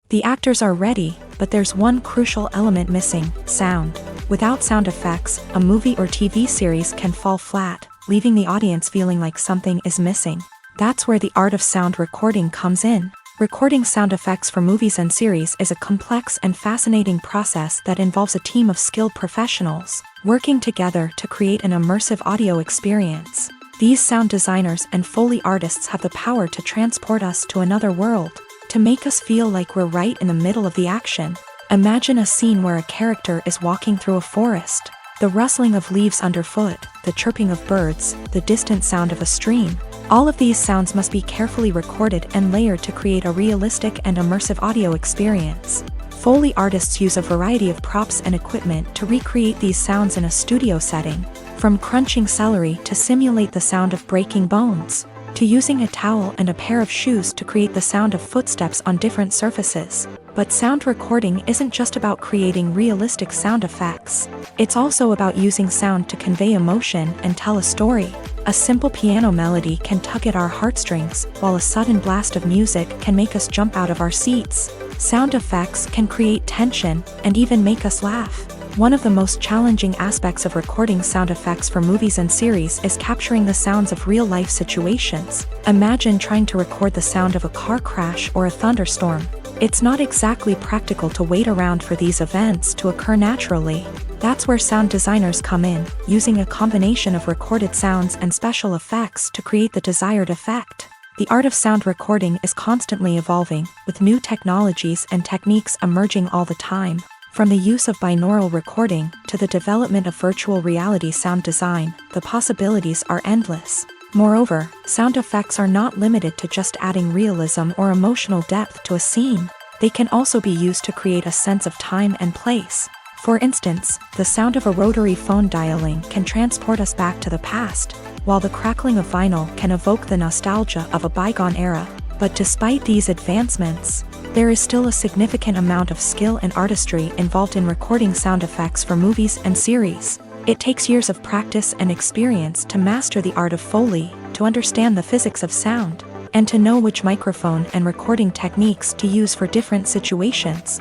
The actors are ready, but there's one crucial element missing: sound. Without sound effects, a movie or TV series can fall flat, leaving the audience feeling like something is missing. That's where the art of sound recording comes in. Recording sound effects for movies and series is a complex and fascinating process that involves a team of skilled professionals working together to create an immersive audio experience. These sound designers and Foley artists have the power to transport us to another world, to make us feel like we're right in the middle of the action. Imagine a scene where a character is walking through a forest. The rustling of leaves underfoot, the chirping of birds, the distant sound of a stream. All of these sounds must be carefully recorded and layered to create a realistic and immersive audio experience. Foley artists use a variety of props and equipment to recreate these sounds in a studio setting, from crunching celery to simulate the sound of breaking bones, to using a towel and a pair of shoes to create the sound of footsteps on different surfaces. But sound recording isn't just about creating realistic sound effects. It's also about using sound to convey emotion and tell a story. A simple piano melody can tug at our heartstrings, while a sudden blast of music can make us jump out of our seats. Sound effects can create tension and even make us laugh. One of the most challenging aspects of recording sound effects for movies and series is capturing the sounds of real-life situations. Imagine trying to record the sound of a car crash or a thunderstorm. It's not exactly practical to wait around for these events to occur naturally. That's where sound designers come in, using a combination of recorded sounds and special effects to create the desired effect. The art of sound recording is constantly evolving, with new technologies and techniques emerging all the time. From the use of binaural recording to the development of virtual reality sound design, the possibilities are endless. Moreover, sound effects are not limited to just adding realism or emotional depth to a scene. They can also be used to create a sense of time and place. For instance, the sound of a rotary phone dialing can transport us back to the past, while the crackling of vinyl can evoke the nostalgia of a bygone era. But despite these advancements, there is still a significant amount of skill and artistry involved in recording sound effects for movies and series. It takes years of practice and experience to master the art of Foley, to understand the physics of sound, and to know which microphone and recording techniques to use for different situations.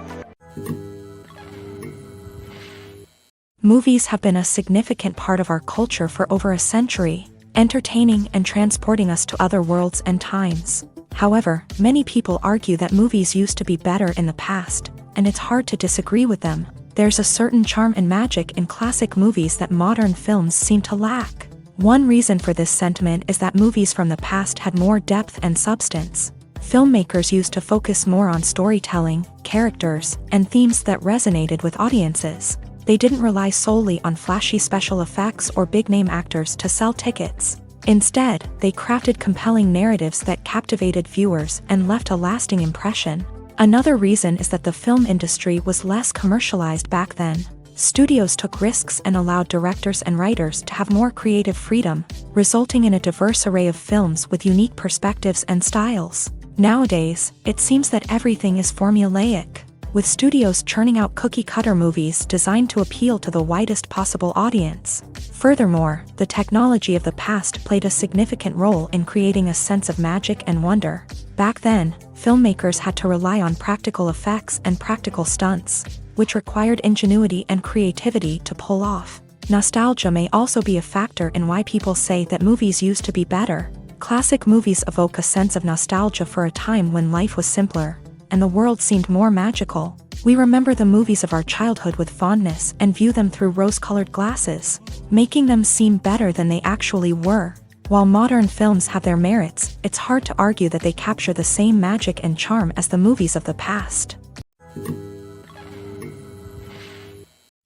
Movies have been a significant part of our culture for over a century, entertaining and transporting us to other worlds and times. However, many people argue that movies used to be better in the past, and it's hard to disagree with them. There's a certain charm and magic in classic movies that modern films seem to lack. One reason for this sentiment is that movies from the past had more depth and substance. Filmmakers used to focus more on storytelling, characters, and themes that resonated with audiences. They didn't rely solely on flashy special effects or big-name actors to sell tickets. Instead, they crafted compelling narratives that captivated viewers and left a lasting impression. Another reason is that the film industry was less commercialized back then. Studios took risks and allowed directors and writers to have more creative freedom, resulting in a diverse array of films with unique perspectives and styles. Nowadays, it seems that everything is formulaic, with studios churning out cookie-cutter movies designed to appeal to the widest possible audience. Furthermore, the technology of the past played a significant role in creating a sense of magic and wonder. Back then, filmmakers had to rely on practical effects and practical stunts, which required ingenuity and creativity to pull off. Nostalgia may also be a factor in why people say that movies used to be better. Classic movies evoke a sense of nostalgia for a time when life was simpler, and the world seemed more magical. We remember the movies of our childhood with fondness and view them through rose-colored glasses, making them seem better than they actually were. While modern films have their merits, it's hard to argue that they capture the same magic and charm as the movies of the past.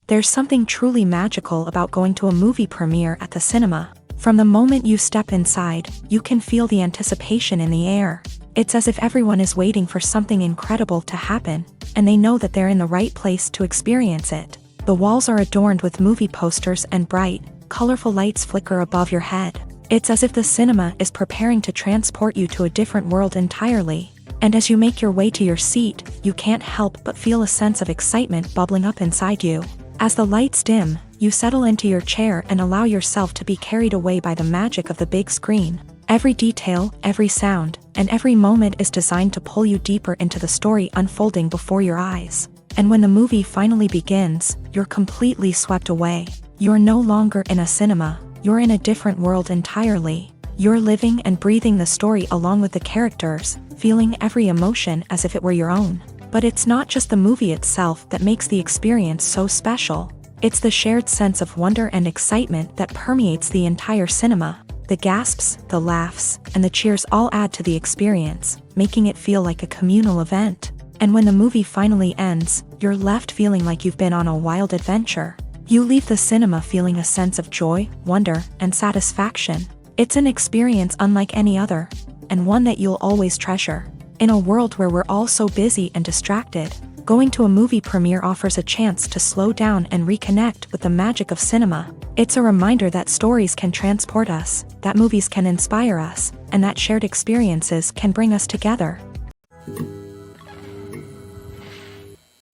There's something truly magical about going to a movie premiere at the cinema. From the moment you step inside, you can feel the anticipation in the air. It's as if everyone is waiting for something incredible to happen, and they know that they're in the right place to experience it. The walls are adorned with movie posters and bright, colorful lights flicker above your head. It's as if the cinema is preparing to transport you to a different world entirely. And as you make your way to your seat, you can't help but feel a sense of excitement bubbling up inside you. As the lights dim, you settle into your chair and allow yourself to be carried away by the magic of the big screen. Every detail, every sound, and every moment is designed to pull you deeper into the story unfolding before your eyes. And when the movie finally begins, you're completely swept away. You're no longer in a cinema, you're in a different world entirely. You're living and breathing the story along with the characters, feeling every emotion as if it were your own. But it's not just the movie itself that makes the experience so special. It's the shared sense of wonder and excitement that permeates the entire cinema. The gasps, the laughs, and the cheers all add to the experience, making it feel like a communal event. And when the movie finally ends, you're left feeling like you've been on a wild adventure. You leave the cinema feeling a sense of joy, wonder, and satisfaction. It's an experience unlike any other, and one that you'll always treasure. In a world where we're all so busy and distracted, going to a movie premiere offers a chance to slow down and reconnect with the magic of cinema. It's a reminder that stories can transport us, that movies can inspire us, and that shared experiences can bring us together.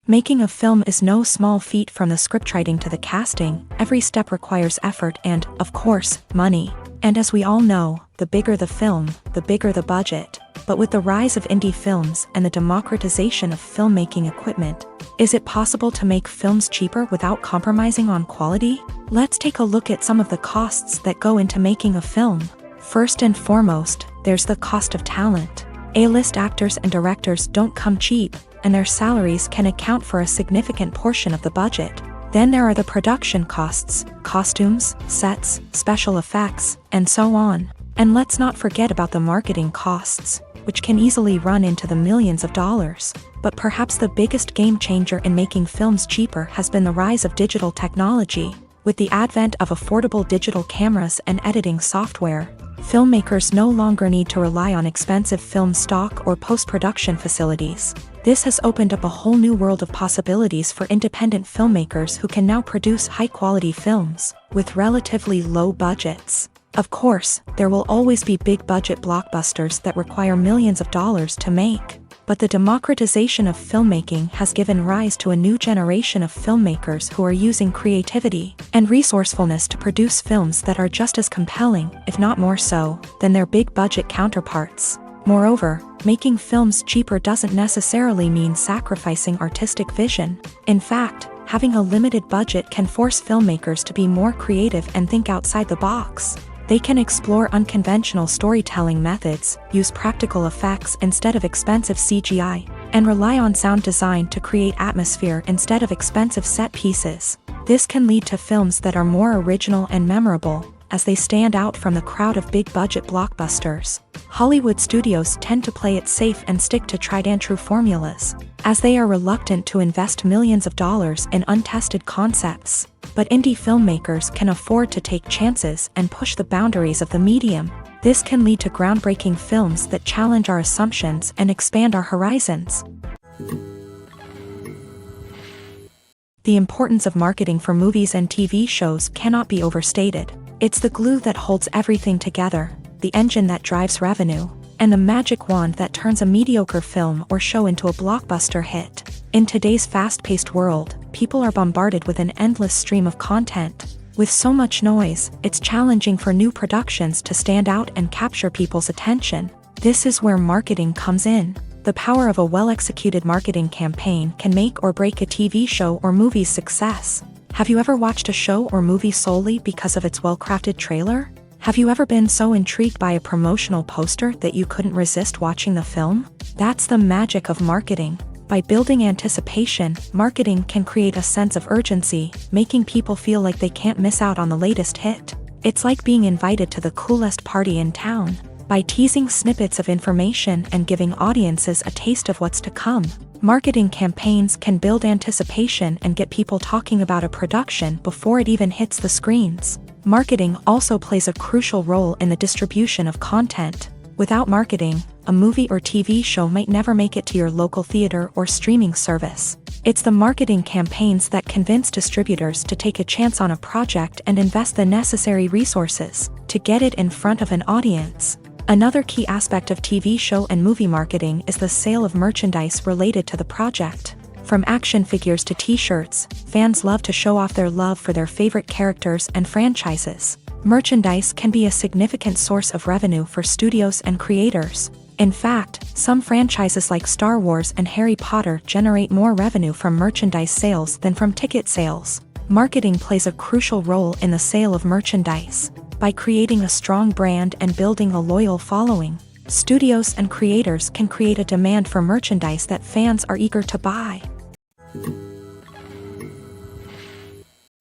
Making a film is no small feat. From the scriptwriting to the casting, every step requires effort and, of course, money. And as we all know, the bigger the film, the bigger the budget. But with the rise of indie films and the democratization of filmmaking equipment, is it possible to make films cheaper without compromising on quality? Let's take a look at some of the costs that go into making a film. First and foremost, there's the cost of talent. A-list actors and directors don't come cheap, and their salaries can account for a significant portion of the budget. Then there are the production costs, costumes, sets, special effects, and so on. And let's not forget about the marketing costs, which can easily run into the millions of dollars. But perhaps the biggest game changer in making films cheaper has been the rise of digital technology. With the advent of affordable digital cameras and editing software, filmmakers no longer need to rely on expensive film stock or post-production facilities. This has opened up a whole new world of possibilities for independent filmmakers who can now produce high-quality films with relatively low budgets. Of course, there will always be big-budget blockbusters that require millions of dollars to make. But the democratization of filmmaking has given rise to a new generation of filmmakers who are using creativity and resourcefulness to produce films that are just as compelling, if not more so, than their big-budget counterparts. Moreover, making films cheaper doesn't necessarily mean sacrificing artistic vision. In fact, having a limited budget can force filmmakers to be more creative and think outside the box. They can explore unconventional storytelling methods, use practical effects instead of expensive CGI, and rely on sound design to create atmosphere instead of expensive set pieces. This can lead to films that are more original and memorable, as they stand out from the crowd of big-budget blockbusters. Hollywood studios tend to play it safe and stick to tried-and-true formulas, as they are reluctant to invest millions of dollars in untested concepts. But indie filmmakers can afford to take chances and push the boundaries of the medium. This can lead to groundbreaking films that challenge our assumptions and expand our horizons. The importance of marketing for movies and TV shows cannot be overstated. It's the glue that holds everything together, the engine that drives revenue, and the magic wand that turns a mediocre film or show into a blockbuster hit. In today's fast-paced world, people are bombarded with an endless stream of content. With so much noise, it's challenging for new productions to stand out and capture people's attention. This is where marketing comes in. The power of a well-executed marketing campaign can make or break a TV show or movie's success. Have you ever watched a show or movie solely because of its well-crafted trailer? Have you ever been so intrigued by a promotional poster that you couldn't resist watching the film? That's the magic of marketing. By building anticipation, marketing can create a sense of urgency, making people feel like they can't miss out on the latest hit. It's like being invited to the coolest party in town. By teasing snippets of information and giving audiences a taste of what's to come, Marketing campaigns can build anticipation and get people talking about a production before it even hits the screens. Marketing also plays a crucial role in the distribution of content. Without marketing, a movie or TV show might never make it to your local theater or streaming service. It's the marketing campaigns that convince distributors to take a chance on a project and invest the necessary resources to get it in front of an audience. Another key aspect of TV show and movie marketing is the sale of merchandise related to the project. From action figures to t-shirts, fans love to show off their love for their favorite characters and franchises. Merchandise can be a significant source of revenue for studios and creators. In fact, some franchises like Star Wars and Harry Potter generate more revenue from merchandise sales than from ticket sales. Marketing plays a crucial role in the sale of merchandise. By creating a strong brand and building a loyal following, studios and creators can create a demand for merchandise that fans are eager to buy.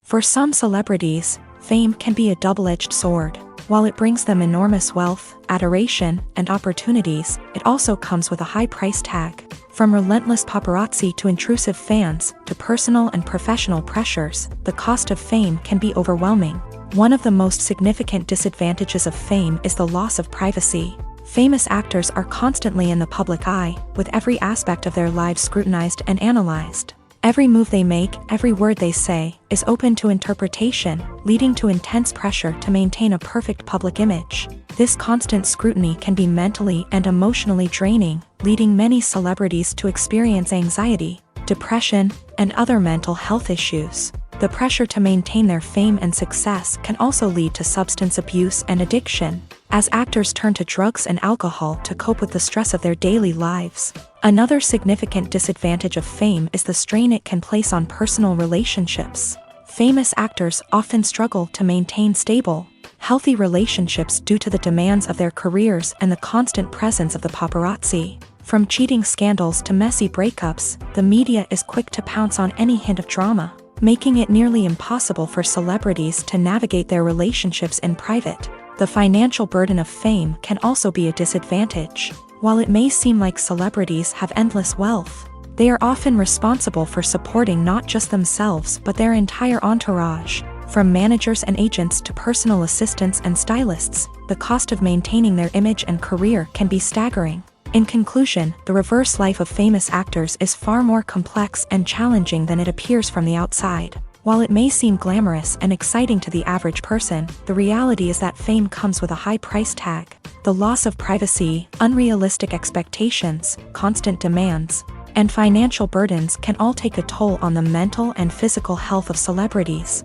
For some celebrities, fame can be a double-edged sword. While it brings them enormous wealth, adoration, and opportunities, it also comes with a high price tag. From relentless paparazzi to intrusive fans, to personal and professional pressures, the cost of fame can be overwhelming. One of the most significant disadvantages of fame is the loss of privacy. Famous actors are constantly in the public eye, with every aspect of their lives scrutinized and analyzed. Every move they make, every word they say, is open to interpretation, leading to intense pressure to maintain a perfect public image. This constant scrutiny can be mentally and emotionally draining, leading many celebrities to experience anxiety, depression, and other mental health issues. The pressure to maintain their fame and success can also lead to substance abuse and addiction, as actors turn to drugs and alcohol to cope with the stress of their daily lives. Another significant disadvantage of fame is the strain it can place on personal relationships. Famous actors often struggle to maintain stable, healthy relationships due to the demands of their careers and the constant presence of the paparazzi. From cheating scandals to messy breakups, the media is quick to pounce on any hint of drama, making it nearly impossible for celebrities to navigate their relationships in private. The financial burden of fame can also be a disadvantage. While it may seem like celebrities have endless wealth, they are often responsible for supporting not just themselves but their entire entourage. From managers and agents to personal assistants and stylists, the cost of maintaining their image and career can be staggering. In conclusion, the reverse life of famous actors is far more complex and challenging than it appears from the outside. While it may seem glamorous and exciting to the average person, the reality is that fame comes with a high price tag. The loss of privacy, unrealistic expectations, constant demands, and financial burdens can all take a toll on the mental and physical health of celebrities.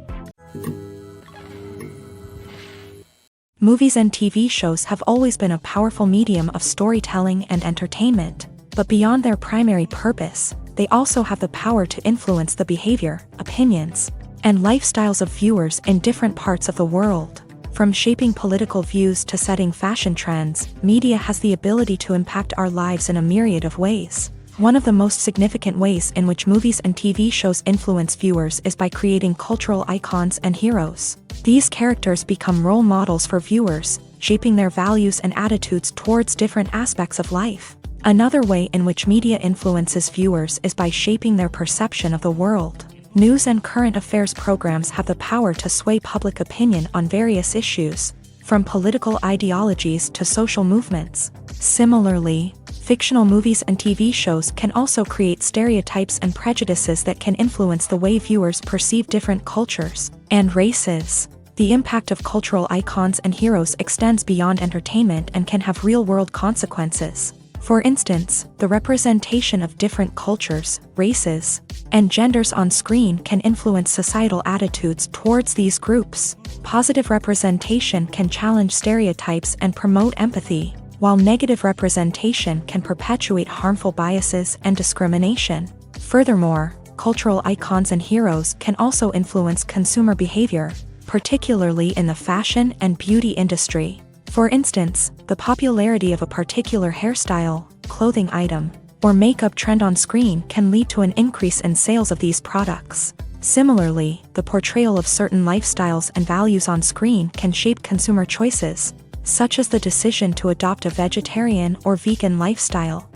Movies and TV shows have always been a powerful medium of storytelling and entertainment, but beyond their primary purpose, they also have the power to influence the behavior, opinions, and lifestyles of viewers in different parts of the world. From shaping political views to setting fashion trends, media has the ability to impact our lives in a myriad of ways. One of the most significant ways in which movies and TV shows influence viewers is by creating cultural icons and heroes. These characters become role models for viewers, shaping their values and attitudes towards different aspects of life. Another way in which media influences viewers is by shaping their perception of the world. News and current affairs programs have the power to sway public opinion on various issues, from political ideologies to social movements. Similarly, fictional movies and TV shows can also create stereotypes and prejudices that can influence the way viewers perceive different cultures and races. The impact of cultural icons and heroes extends beyond entertainment and can have real-world consequences. For instance, the representation of different cultures, races, and genders on screen can influence societal attitudes towards these groups. Positive representation can challenge stereotypes and promote empathy, while negative representation can perpetuate harmful biases and discrimination. Furthermore, cultural icons and heroes can also influence consumer behavior, particularly in the fashion and beauty industry. For instance, the popularity of a particular hairstyle, clothing item, or makeup trend on screen can lead to an increase in sales of these products. Similarly, the portrayal of certain lifestyles and values on screen can shape consumer choices, such as the decision to adopt a vegetarian or vegan lifestyle.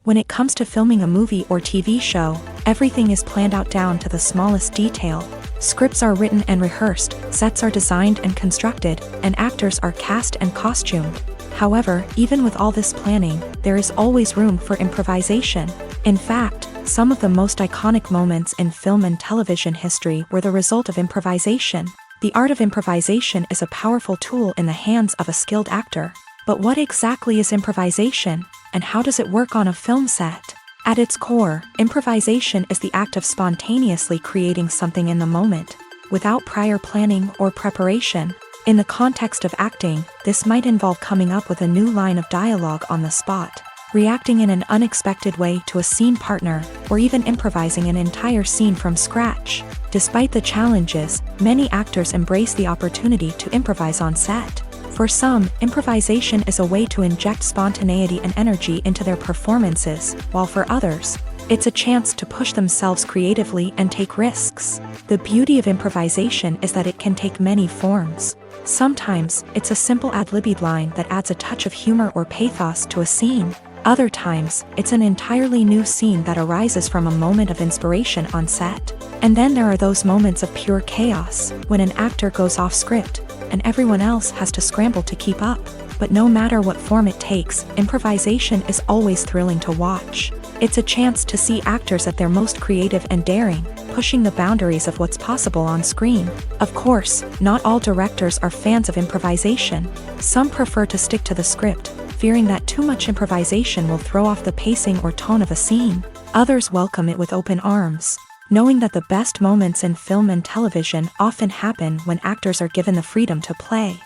When it comes to filming a movie or TV show, everything is planned out down to the smallest detail. Scripts are written and rehearsed, sets are designed and constructed, and actors are cast and costumed. However, even with all this planning, there is always room for improvisation. In fact, some of the most iconic moments in film and television history were the result of improvisation. The art of improvisation is a powerful tool in the hands of a skilled actor. But what exactly is improvisation, and how does it work on a film set? At its core, improvisation is the act of spontaneously creating something in the moment, without prior planning or preparation. In the context of acting, this might involve coming up with a new line of dialogue on the spot, reacting in an unexpected way to a scene partner, or even improvising an entire scene from scratch. Despite the challenges, many actors embrace the opportunity to improvise on set. For some, improvisation is a way to inject spontaneity and energy into their performances, while for others, it's a chance to push themselves creatively and take risks. The beauty of improvisation is that it can take many forms. Sometimes, it's a simple ad-libbed line that adds a touch of humor or pathos to a scene. Other times, it's an entirely new scene that arises from a moment of inspiration on set. And then there are those moments of pure chaos, when an actor goes off script, and everyone else has to scramble to keep up. But no matter what form it takes, improvisation is always thrilling to watch. It's a chance to see actors at their most creative and daring, pushing the boundaries of what's possible on screen. Of course, not all directors are fans of improvisation. Some prefer to stick to the script, fearing that too much improvisation will throw off the pacing or tone of a scene. Others welcome it with open arms, knowing that the best moments in film and television often happen when actors are given the freedom to play.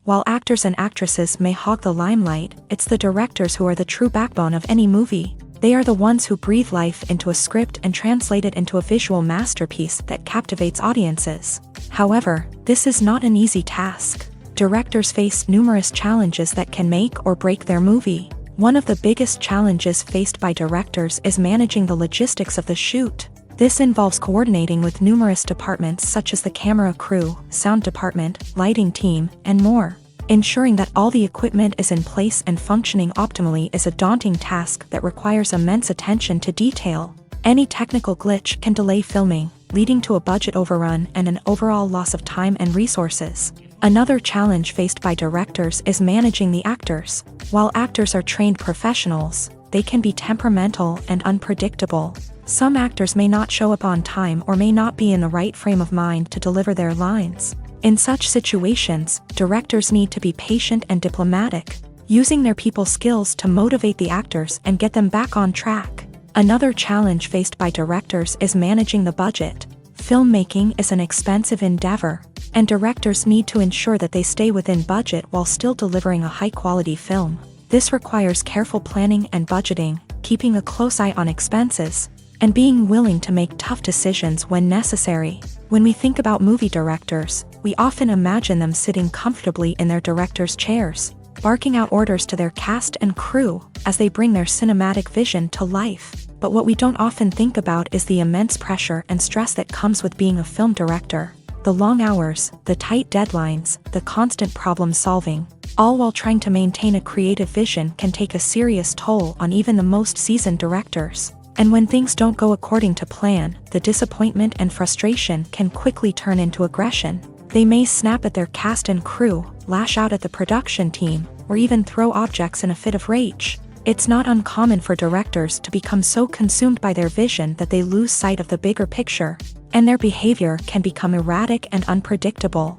While actors and actresses may hog the limelight, it's the directors who are the true backbone of any movie. They are the ones who breathe life into a script and translate it into a visual masterpiece that captivates audiences. However, this is not an easy task. Directors face numerous challenges that can make or break their movie. One of the biggest challenges faced by directors is managing the logistics of the shoot. This involves coordinating with numerous departments such as the camera crew, sound department, lighting team, and more. Ensuring that all the equipment is in place and functioning optimally is a daunting task that requires immense attention to detail. Any technical glitch can delay filming, leading to a budget overrun and an overall loss of time and resources. Another challenge faced by directors is managing the actors. While actors are trained professionals, they can be temperamental and unpredictable. Some actors may not show up on time or may not be in the right frame of mind to deliver their lines. In such situations, directors need to be patient and diplomatic, using their people skills to motivate the actors and get them back on track. Another challenge faced by directors is managing the budget. Filmmaking is an expensive endeavor, and directors need to ensure that they stay within budget while still delivering a high-quality film. This requires careful planning and budgeting, keeping a close eye on expenses, and being willing to make tough decisions when necessary. When we think about movie directors, we often imagine them sitting comfortably in their director's chairs, barking out orders to their cast and crew as they bring their cinematic vision to life. But what we don't often think about is the immense pressure and stress that comes with being a film director. The long hours, the tight deadlines, the constant problem solving, all while trying to maintain a creative vision can take a serious toll on even the most seasoned directors. And when things don't go according to plan, the disappointment and frustration can quickly turn into aggression. They may snap at their cast and crew, lash out at the production team, or even throw objects in a fit of rage. It's not uncommon for directors to become so consumed by their vision that they lose sight of the bigger picture, and their behavior can become erratic and unpredictable.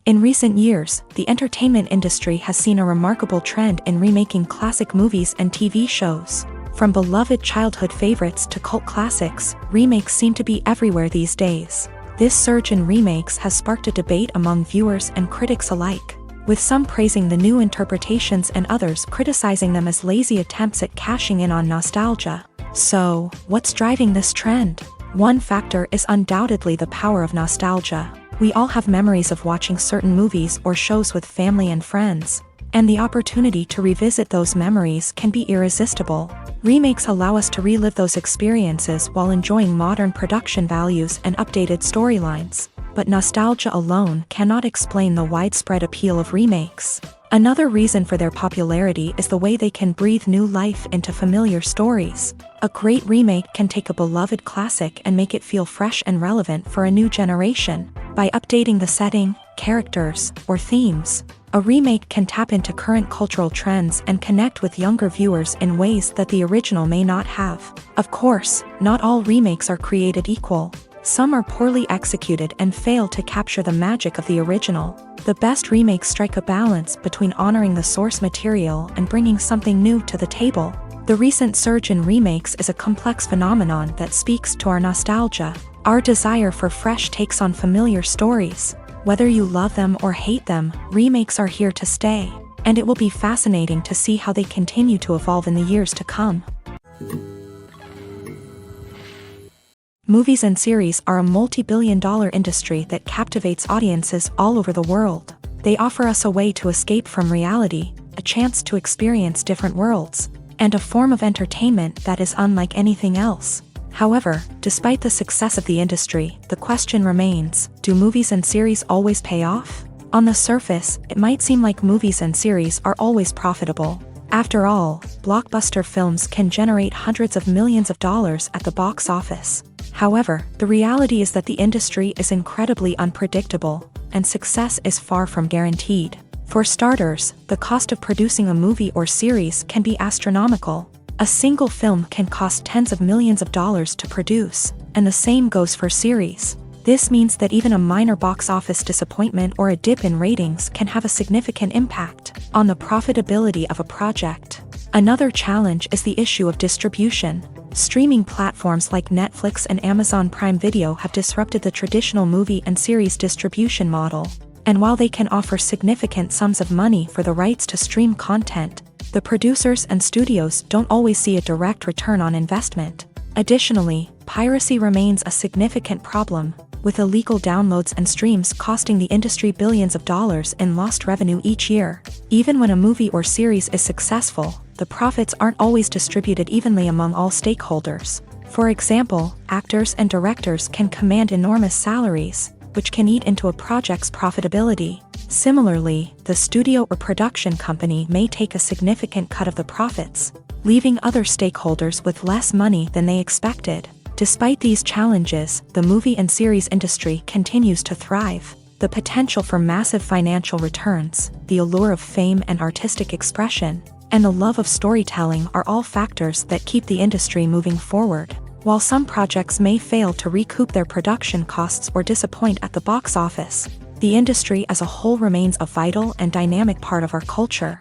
In recent years, the entertainment industry has seen a remarkable trend in remaking classic movies and TV shows. From beloved childhood favorites to cult classics, remakes seem to be everywhere these days. This surge in remakes has sparked a debate among viewers and critics alike, with some praising the new interpretations and others criticizing them as lazy attempts at cashing in on nostalgia. So, what's driving this trend? One factor is undoubtedly the power of nostalgia. We all have memories of watching certain movies or shows with family and friends, and the opportunity to revisit those memories can be irresistible. Remakes allow us to relive those experiences while enjoying modern production values and updated storylines. but nostalgia alone cannot explain the widespread appeal of remakes. Another reason for their popularity is the way they can breathe new life into familiar stories. A great remake can take a beloved classic and make it feel fresh and relevant for a new generation. By updating the setting, characters, or themes, a remake can tap into current cultural trends and connect with younger viewers in ways that the original may not have. Of course, not all remakes are created equal. Some are poorly executed and fail to capture the magic of the original. The best remakes strike a balance between honoring the source material and bringing something new to the table. The recent surge in remakes is a complex phenomenon that speaks to our nostalgia, our desire for fresh takes on familiar stories. Whether you love them or hate them, remakes are here to stay, and it will be fascinating to see how they continue to evolve in the years to come. Movies and series are a multi-billion-dollar industry that captivates audiences all over the world. They offer us a way to escape from reality, a chance to experience different worlds, and a form of entertainment that is unlike anything else. However, despite the success of the industry, the question remains, do movies and series always pay off? On the surface, it might seem like movies and series are always profitable. After all, blockbuster films can generate hundreds of millions of dollars at the box office. However, the reality is that the industry is incredibly unpredictable, and success is far from guaranteed. For starters, the cost of producing a movie or series can be astronomical. A single film can cost tens of millions of dollars to produce, and the same goes for series. This means that even a minor box office disappointment or a dip in ratings can have a significant impact on the profitability of a project. Another challenge is the issue of distribution. Streaming platforms like Netflix and Amazon Prime Video have disrupted the traditional movie and series distribution model. And while they can offer significant sums of money for the rights to stream content, the producers and studios don't always see a direct return on investment. Additionally, piracy remains a significant problem, with illegal downloads and streams costing the industry billions of dollars in lost revenue each year. Even when a movie or series is successful, the profits aren't always distributed evenly among all stakeholders. For example, actors and directors can command enormous salaries, which can eat into a project's profitability. Similarly, the studio or production company may take a significant cut of the profits, leaving other stakeholders with less money than they expected. Despite these challenges, the movie and series industry continues to thrive. The potential for massive financial returns, the allure of fame and artistic expression, and the love of storytelling are all factors that keep the industry moving forward. While some projects may fail to recoup their production costs or disappoint at the box office, the industry as a whole remains a vital and dynamic part of our culture.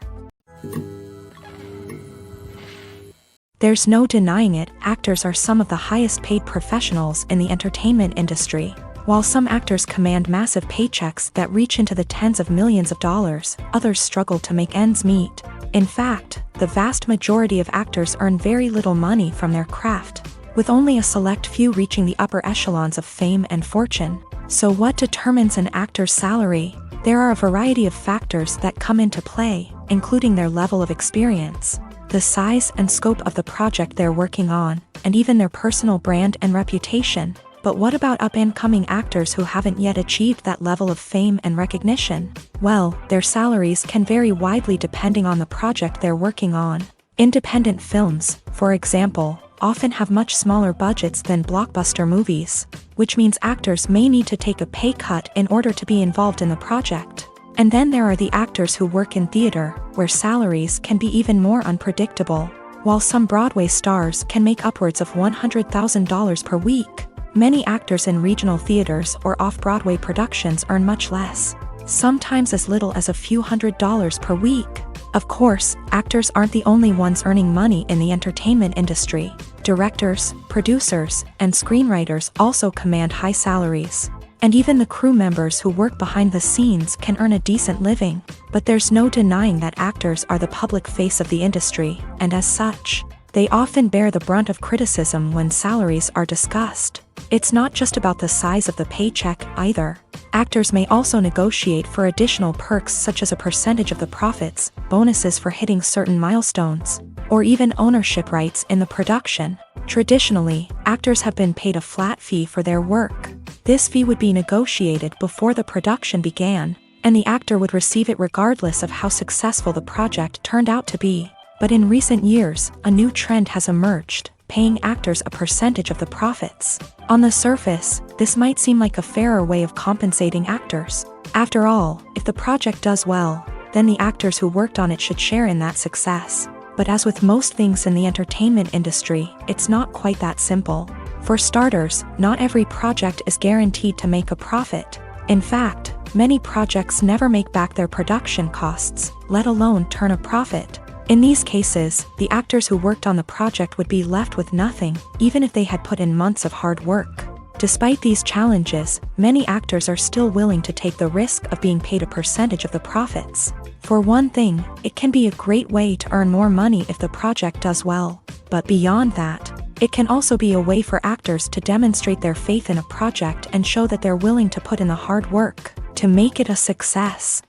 There's no denying it, actors are some of the highest paid professionals in the entertainment industry. While some actors command massive paychecks that reach into the tens of millions of dollars, others struggle to make ends meet. In fact, the vast majority of actors earn very little money from their craft, with only a select few reaching the upper echelons of fame and fortune. So what determines an actor's salary? There are a variety of factors that come into play, including their level of experience, the size and scope of the project they're working on, and even their personal brand and reputation. But what about up-and-coming actors who haven't yet achieved that level of fame and recognition? Well, their salaries can vary widely depending on the project they're working on. Independent films, for example, often have much smaller budgets than blockbuster movies, which means actors may need to take a pay cut in order to be involved in the project. And then there are the actors who work in theater, where salaries can be even more unpredictable. While some Broadway stars can make upwards of $100,000 per week, many actors in regional theaters or off-Broadway productions earn much less, sometimes as little as a few $100s per week. Of course, actors aren't the only ones earning money in the entertainment industry. Directors, producers, and screenwriters also command high salaries. And even the crew members who work behind the scenes can earn a decent living. But there's no denying that actors are the public face of the industry, and as such, they often bear the brunt of criticism when salaries are discussed. It's not just about the size of the paycheck either. Actors may also negotiate for additional perks such as a percentage of the profits, bonuses for hitting certain milestones, or even ownership rights in the production. Traditionally, actors have been paid a flat fee for their work. This fee would be negotiated before the production began, and the actor would receive it regardless of how successful the project turned out to be. But in recent years, a new trend has emerged, paying actors a percentage of the profits. On the surface, this might seem like a fairer way of compensating actors. After all, if the project does well, then the actors who worked on it should share in that success. But as with most things in the entertainment industry, it's not quite that simple. For starters, not every project is guaranteed to make a profit. In fact, many projects never make back their production costs, let alone turn a profit. In these cases, the actors who worked on the project would be left with nothing, even if they had put in months of hard work. Despite these challenges, many actors are still willing to take the risk of being paid a percentage of the profits. For one thing, it can be a great way to earn more money if the project does well. But beyond that, it can also be a way for actors to demonstrate their faith in a project and show that they're willing to put in the hard work to make it a success.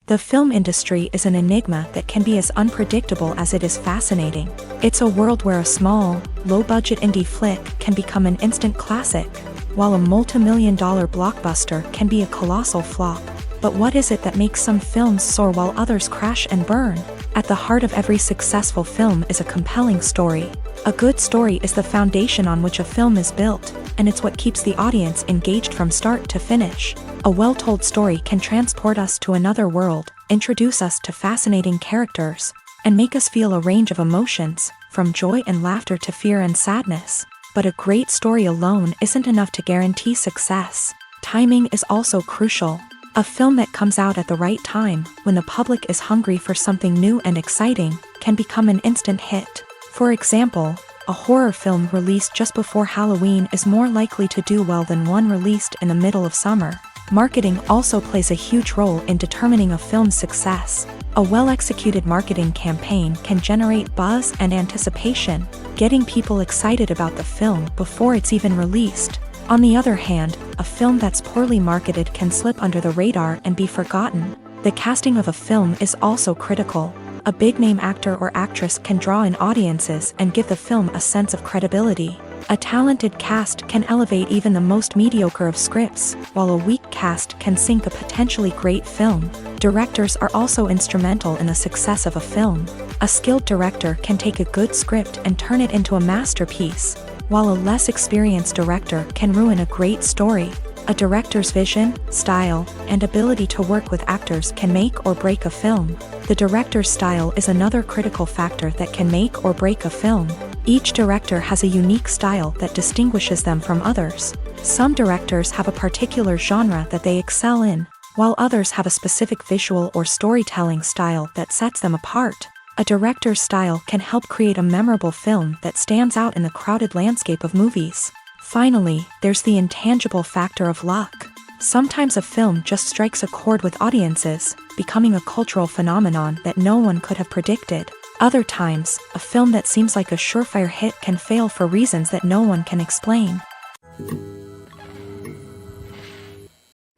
The film industry is an enigma that can be as unpredictable as it is fascinating. It's a world where a small, low-budget indie flick can become an instant classic, while a multi-million-dollar blockbuster can be a colossal flop. But what is it that makes some films soar while others crash and burn? At the heart of every successful film is a compelling story. A good story is the foundation on which a film is built, and it's what keeps the audience engaged from start to finish. A well-told story can transport us to another world, introduce us to fascinating characters, and make us feel a range of emotions, from joy and laughter to fear and sadness. But a great story alone isn't enough to guarantee success. Timing is also crucial. A film that comes out at the right time, when the public is hungry for something new and exciting, can become an instant hit. For example, a horror film released just before Halloween is more likely to do well than one released in the middle of summer. Marketing also plays a huge role in determining a film's success. A well-executed marketing campaign can generate buzz and anticipation, getting people excited about the film before it's even released. On the other hand, a film that's poorly marketed can slip under the radar and be forgotten. The casting of a film is also critical. A big-name actor or actress can draw in audiences and give the film a sense of credibility. A talented cast can elevate even the most mediocre of scripts, while a weak cast can sink a potentially great film. Directors are also instrumental in the success of a film. A skilled director can take a good script and turn it into a masterpiece, while a less experienced director can ruin a great story. A director's vision, style, and ability to work with actors can make or break a film. The director's style is another critical factor that can make or break a film. Each director has a unique style that distinguishes them from others. Some directors have a particular genre that they excel in, while others have a specific visual or storytelling style that sets them apart. A director's style can help create a memorable film that stands out in the crowded landscape of movies. Finally, there's the intangible factor of luck. Sometimes a film just strikes a chord with audiences, becoming a cultural phenomenon that no one could have predicted. Other times, a film that seems like a surefire hit can fail for reasons that no one can explain.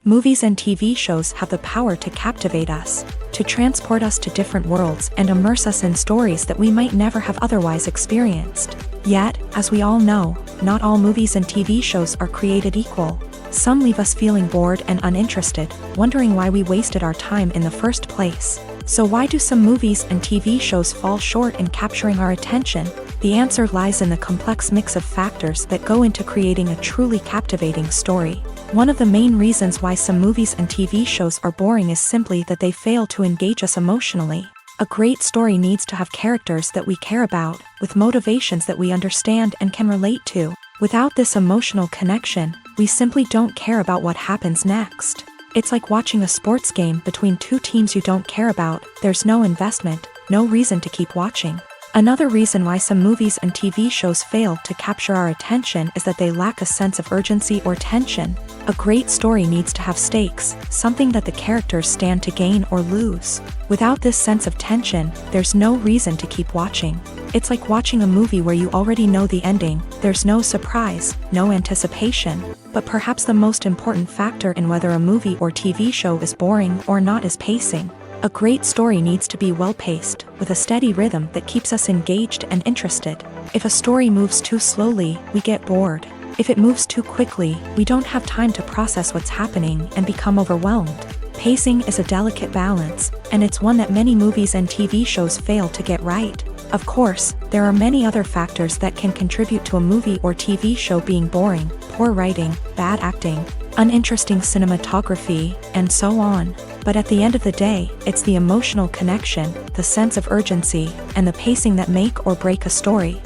Movies and TV shows have the power to captivate us, to transport us to different worlds and immerse us in stories that we might never have otherwise experienced. Yet, as we all know, not all movies and TV shows are created equal. Some leave us feeling bored and uninterested, wondering why we wasted our time in the first place. So why do some movies and TV shows fall short in capturing our attention? The answer lies in the complex mix of factors that go into creating a truly captivating story. One of the main reasons why some movies and TV shows are boring is simply that they fail to engage us emotionally. A great story needs to have characters that we care about, with motivations that we understand and can relate to. Without this emotional connection, we simply don't care about what happens next. It's like watching a sports game between two teams you don't care about. There's no investment, no reason to keep watching. Another reason why some movies and TV shows fail to capture our attention is that they lack a sense of urgency or tension. A great story needs to have stakes, something that the characters stand to gain or lose. Without this sense of tension, there's no reason to keep watching. It's like watching a movie where you already know the ending. There's no surprise, no anticipation. But perhaps the most important factor in whether a movie or TV show is boring or not is pacing. A great story needs to be well-paced, with a steady rhythm that keeps us engaged and interested. If a story moves too slowly, we get bored. If it moves too quickly, we don't have time to process what's happening and become overwhelmed. Pacing is a delicate balance, and it's one that many movies and TV shows fail to get right. Of course, there are many other factors that can contribute to a movie or TV show being boring: poor writing, bad acting, uninteresting cinematography, and so on. But at the end of the day, it's the emotional connection, the sense of urgency, and the pacing that make or break a story.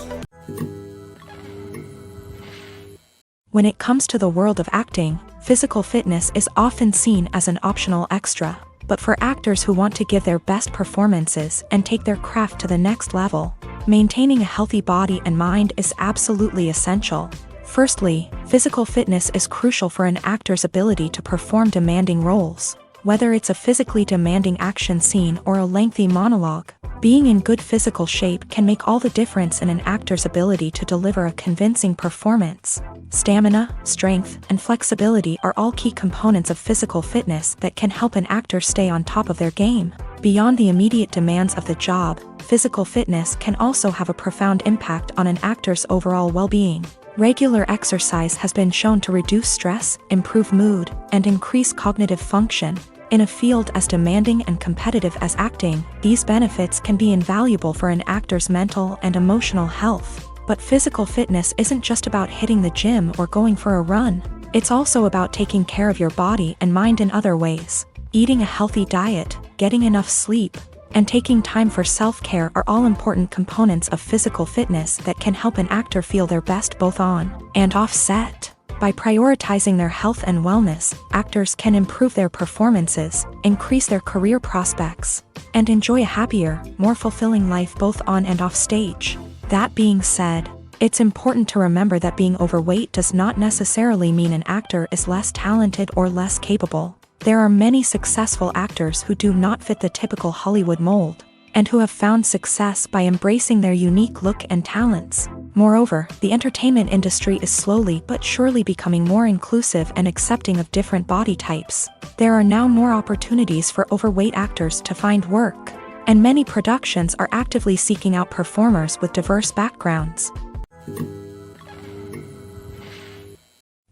When it comes to the world of acting, physical fitness is often seen as an optional extra. But for actors who want to give their best performances and take their craft to the next level, maintaining a healthy body and mind is absolutely essential. Firstly, physical fitness is crucial for an actor's ability to perform demanding roles. Whether it's a physically demanding action scene or a lengthy monologue, being in good physical shape can make all the difference in an actor's ability to deliver a convincing performance. Stamina, strength, and flexibility are all key components of physical fitness that can help an actor stay on top of their game. Beyond the immediate demands of the job, physical fitness can also have a profound impact on an actor's overall well-being. Regular exercise has been shown to reduce stress, improve mood, and increase cognitive function. In a field as demanding and competitive as acting, these benefits can be invaluable for an actor's mental and emotional health. But physical fitness isn't just about hitting the gym or going for a run. It's also about taking care of your body and mind in other ways. Eating a healthy diet, getting enough sleep, and taking time for self-care are all important components of physical fitness that can help an actor feel their best both on and off set. By prioritizing their health and wellness, actors can improve their performances, increase their career prospects, and enjoy a happier, more fulfilling life both on and off stage. That being said, it's important to remember that being overweight does not necessarily mean an actor is less talented or less capable. There are many successful actors who do not fit the typical Hollywood mold, and who have found success by embracing their unique look and talents. Moreover, the entertainment industry is slowly but surely becoming more inclusive and accepting of different body types. There are now more opportunities for overweight actors to find work, and many productions are actively seeking out performers with diverse backgrounds.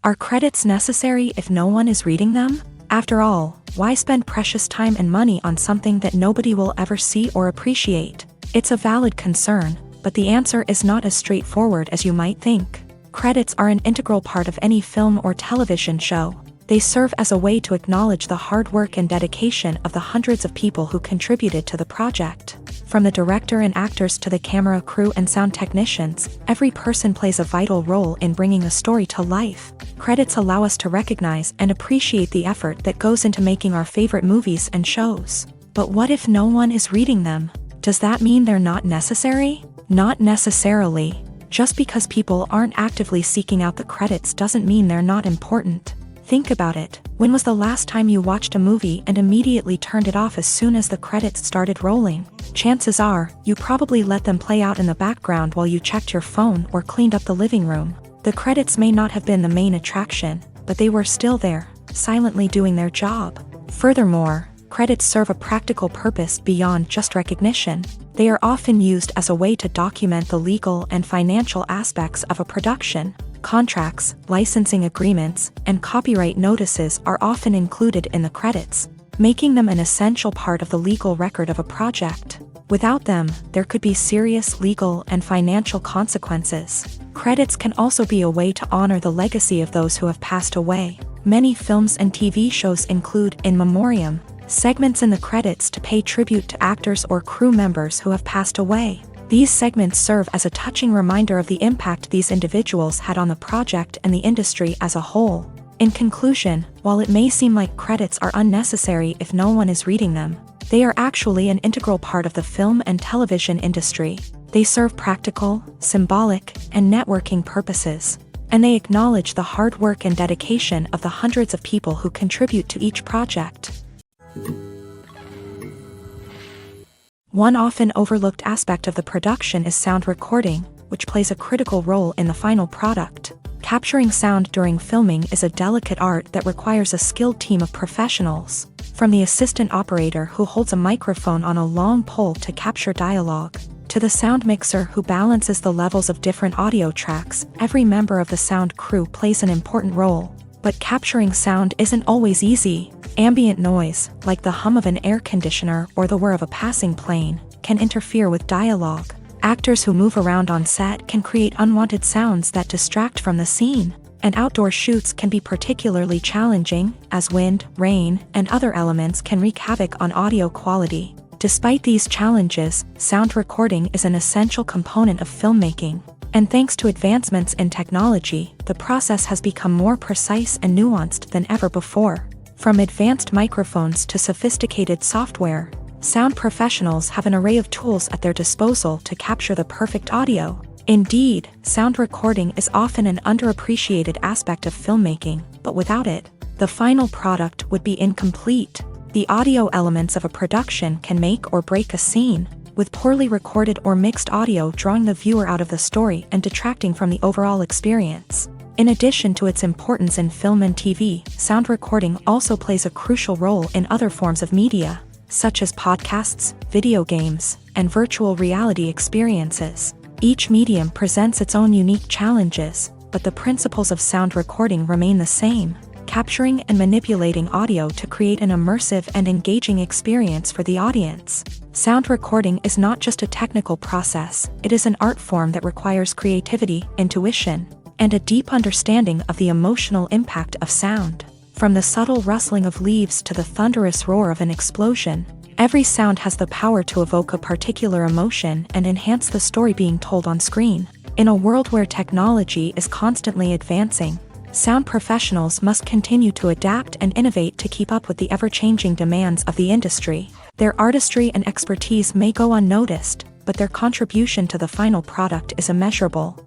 Are credits necessary if no one is reading them? After all, why spend precious time and money on something that nobody will ever see or appreciate? It's a valid concern, but the answer is not as straightforward as you might think. Credits are an integral part of any film or television show. They serve as a way to acknowledge the hard work and dedication of the hundreds of people who contributed to the project. From the director and actors to the camera crew and sound technicians, every person plays a vital role in bringing a story to life. Credits allow us to recognize and appreciate the effort that goes into making our favorite movies and shows. But what if no one is reading them? Does that mean they're not necessary? Not necessarily. Just because people aren't actively seeking out the credits doesn't mean they're not important. Think about it. When was the last time you watched a movie and immediately turned it off as soon as the credits started rolling? Chances are, you probably let them play out in the background while you checked your phone or cleaned up the living room. The credits may not have been the main attraction, but they were still there, silently doing their job. Furthermore, credits serve a practical purpose beyond just recognition. They are often used as a way to document the legal and financial aspects of a production. Contracts, licensing agreements, and copyright notices are often included in the credits, making them an essential part of the legal record of a project. Without them, there could be serious legal and financial consequences. Credits can also be a way to honor the legacy of those who have passed away. Many films and TV shows include in memoriam segments in the credits to pay tribute to actors or crew members who have passed away. These segments serve as a touching reminder of the impact these individuals had on the project and the industry as a whole. In conclusion, while it may seem like credits are unnecessary if no one is reading them, they are actually an integral part of the film and television industry. They serve practical, symbolic, and networking purposes, and they acknowledge the hard work and dedication of the hundreds of people who contribute to each project. One often overlooked aspect of the production is sound recording, which plays a critical role in the final product. Capturing sound during filming is a delicate art that requires a skilled team of professionals. From the assistant operator who holds a microphone on a long pole to capture dialogue, to the sound mixer who balances the levels of different audio tracks, every member of the sound crew plays an important role. But capturing sound isn't always easy. Ambient noise, like the hum of an air conditioner or the whir of a passing plane, can interfere with dialogue. Actors who move around on set can create unwanted sounds that distract from the scene. And outdoor shoots can be particularly challenging, as wind, rain, and other elements can wreak havoc on audio quality. Despite these challenges, sound recording is an essential component of filmmaking. And thanks to advancements in technology, the process has become more precise and nuanced than ever before. From advanced microphones to sophisticated software, sound professionals have an array of tools at their disposal to capture the perfect audio. Indeed, sound recording is often an underappreciated aspect of filmmaking, but without it, the final product would be incomplete. The audio elements of a production can make or break a scene, with poorly recorded or mixed audio drawing the viewer out of the story and detracting from the overall experience. In addition to its importance in film and TV, sound recording also plays a crucial role in other forms of media, such as podcasts, video games, and virtual reality experiences. Each medium presents its own unique challenges, but the principles of sound recording remain the same: capturing and manipulating audio to create an immersive and engaging experience for the audience. Sound recording is not just a technical process, it is an art form that requires creativity, intuition, and a deep understanding of the emotional impact of sound. From the subtle rustling of leaves to the thunderous roar of an explosion, every sound has the power to evoke a particular emotion and enhance the story being told on screen. In a world where technology is constantly advancing, sound professionals must continue to adapt and innovate to keep up with the ever-changing demands of the industry. Their artistry and expertise may go unnoticed, but their contribution to the final product is immeasurable.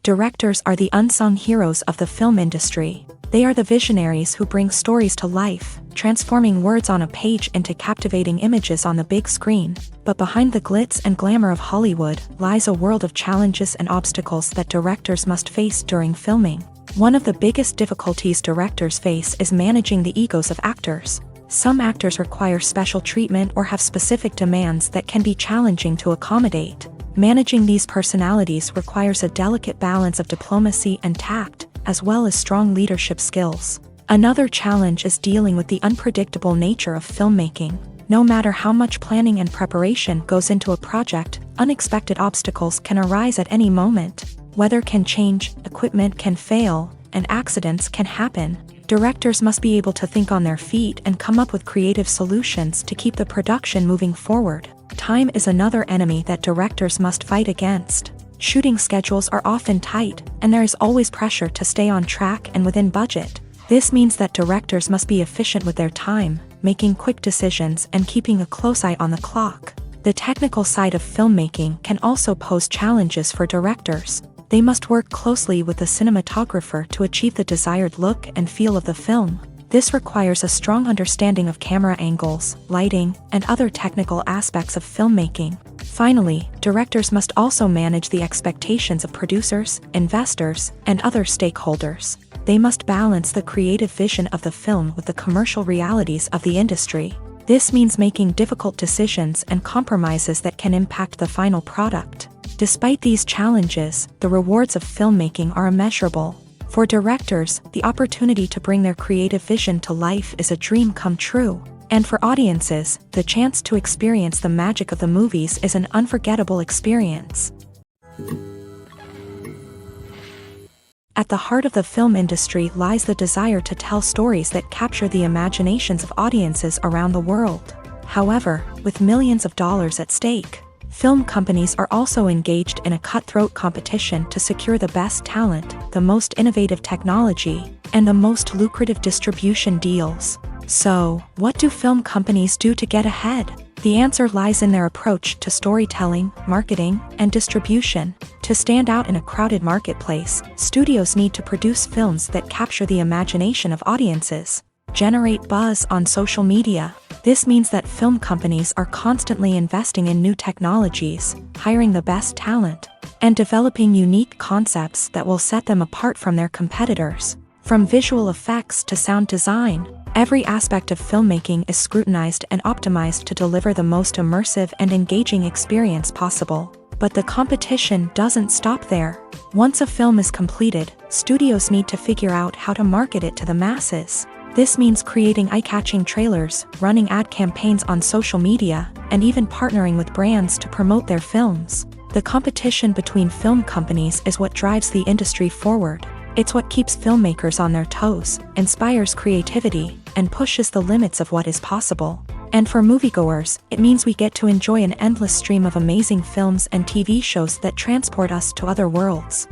Directors are the unsung heroes of the film industry. They are the visionaries who bring stories to life, transforming words on a page into captivating images on the big screen. But behind the glitz and glamour of Hollywood lies a world of challenges and obstacles that directors must face during filming. One of the biggest difficulties directors face is managing the egos of actors. Some actors require special treatment or have specific demands that can be challenging to accommodate. Managing these personalities requires a delicate balance of diplomacy and tact, as well as strong leadership skills. Another challenge is dealing with the unpredictable nature of filmmaking. No matter how much planning and preparation goes into a project, unexpected obstacles can arise at any moment. Weather can change, equipment can fail, and accidents can happen. Directors must be able to think on their feet and come up with creative solutions to keep the production moving forward. Time is another enemy that directors must fight against. Shooting schedules are often tight, and there is always pressure to stay on track and within budget. This means that directors must be efficient with their time, making quick decisions and keeping a close eye on the clock. The technical side of filmmaking can also pose challenges for directors. They must work closely with the cinematographer to achieve the desired look and feel of the film. This requires a strong understanding of camera angles, lighting, and other technical aspects of filmmaking. Finally, directors must also manage the expectations of producers, investors, and other stakeholders. They must balance the creative vision of the film with the commercial realities of the industry. This means making difficult decisions and compromises that can impact the final product. Despite these challenges, the rewards of filmmaking are immeasurable. For directors, the opportunity to bring their creative vision to life is a dream come true. And for audiences, the chance to experience the magic of the movies is an unforgettable experience. At the heart of the film industry lies the desire to tell stories that capture the imaginations of audiences around the world. However, with millions of dollars at stake, film companies are also engaged in a cutthroat competition to secure the best talent, the most innovative technology, and the most lucrative distribution deals. So, what do film companies do to get ahead? The answer lies in their approach to storytelling, marketing, and distribution. To stand out in a crowded marketplace, studios need to produce films that capture the imagination of audiences, generate buzz on social media. This means that film companies are constantly investing in new technologies, hiring the best talent, and developing unique concepts that will set them apart from their competitors. From visual effects to sound design, every aspect of filmmaking is scrutinized and optimized to deliver the most immersive and engaging experience possible. But the competition doesn't stop there. Once a film is completed, studios need to figure out how to market it to the masses. This means creating eye-catching trailers, running ad campaigns on social media, and even partnering with brands to promote their films. The competition between film companies is what drives the industry forward. It's what keeps filmmakers on their toes, inspires creativity, and pushes the limits of what is possible. And for moviegoers, it means we get to enjoy an endless stream of amazing films and TV shows that transport us to other worlds.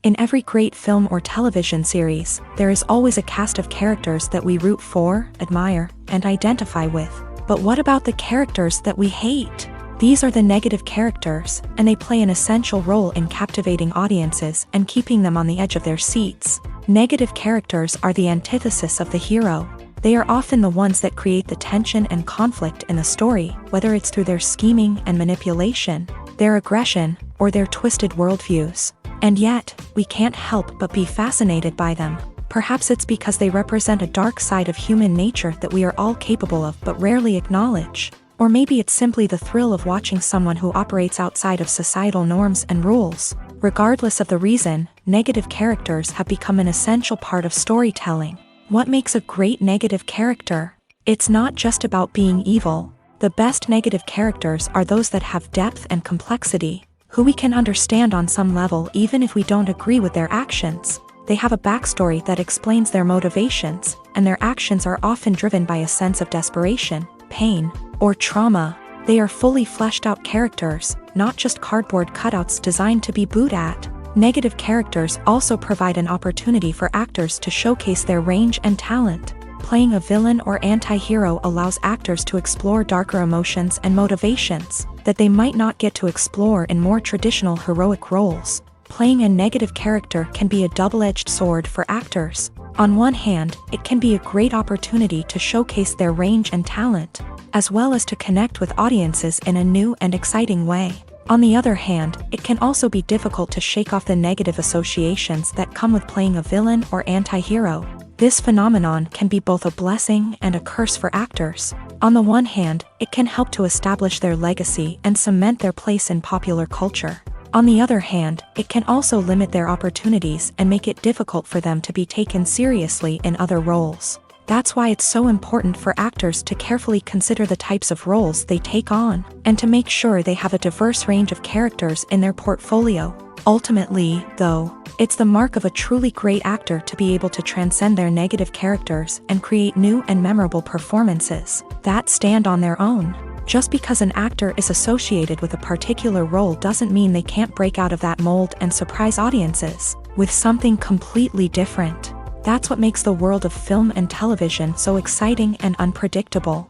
In every great film or television series, there is always a cast of characters that we root for, admire, and identify with. But what about the characters that we hate? These are the negative characters, and they play an essential role in captivating audiences and keeping them on the edge of their seats. Negative characters are the antithesis of the hero. They are often the ones that create the tension and conflict in the story, whether it's through their scheming and manipulation, their aggression, or their twisted worldviews. And yet, we can't help but be fascinated by them. Perhaps it's because they represent a dark side of human nature that we are all capable of but rarely acknowledge. Or maybe it's simply the thrill of watching someone who operates outside of societal norms and rules. Regardless of the reason, negative characters have become an essential part of storytelling. What makes a great negative character? It's not just about being evil. The best negative characters are those that have depth and complexity, who we can understand on some level even if we don't agree with their actions. They have a backstory that explains their motivations, and their actions are often driven by a sense of desperation, pain, or trauma. They are fully fleshed out characters, not just cardboard cutouts designed to be booed at. Negative characters also provide an opportunity for actors to showcase their range and talent. Playing a villain or anti-hero allows actors to explore darker emotions and motivations that they might not get to explore in more traditional heroic roles. Playing a negative character can be a double-edged sword for actors. On one hand, it can be a great opportunity to showcase their range and talent, as well as to connect with audiences in a new and exciting way. On the other hand, it can also be difficult to shake off the negative associations that come with playing a villain or anti-hero. This phenomenon can be both a blessing and a curse for actors. On the one hand, it can help to establish their legacy and cement their place in popular culture. On the other hand, it can also limit their opportunities and make it difficult for them to be taken seriously in other roles. That's why it's so important for actors to carefully consider the types of roles they take on, and to make sure they have a diverse range of characters in their portfolio. Ultimately, though, it's the mark of a truly great actor to be able to transcend their negative characters and create new and memorable performances that stand on their own. Just because an actor is associated with a particular role doesn't mean they can't break out of that mold and surprise audiences with something completely different. That's what makes the world of film and television so exciting and unpredictable.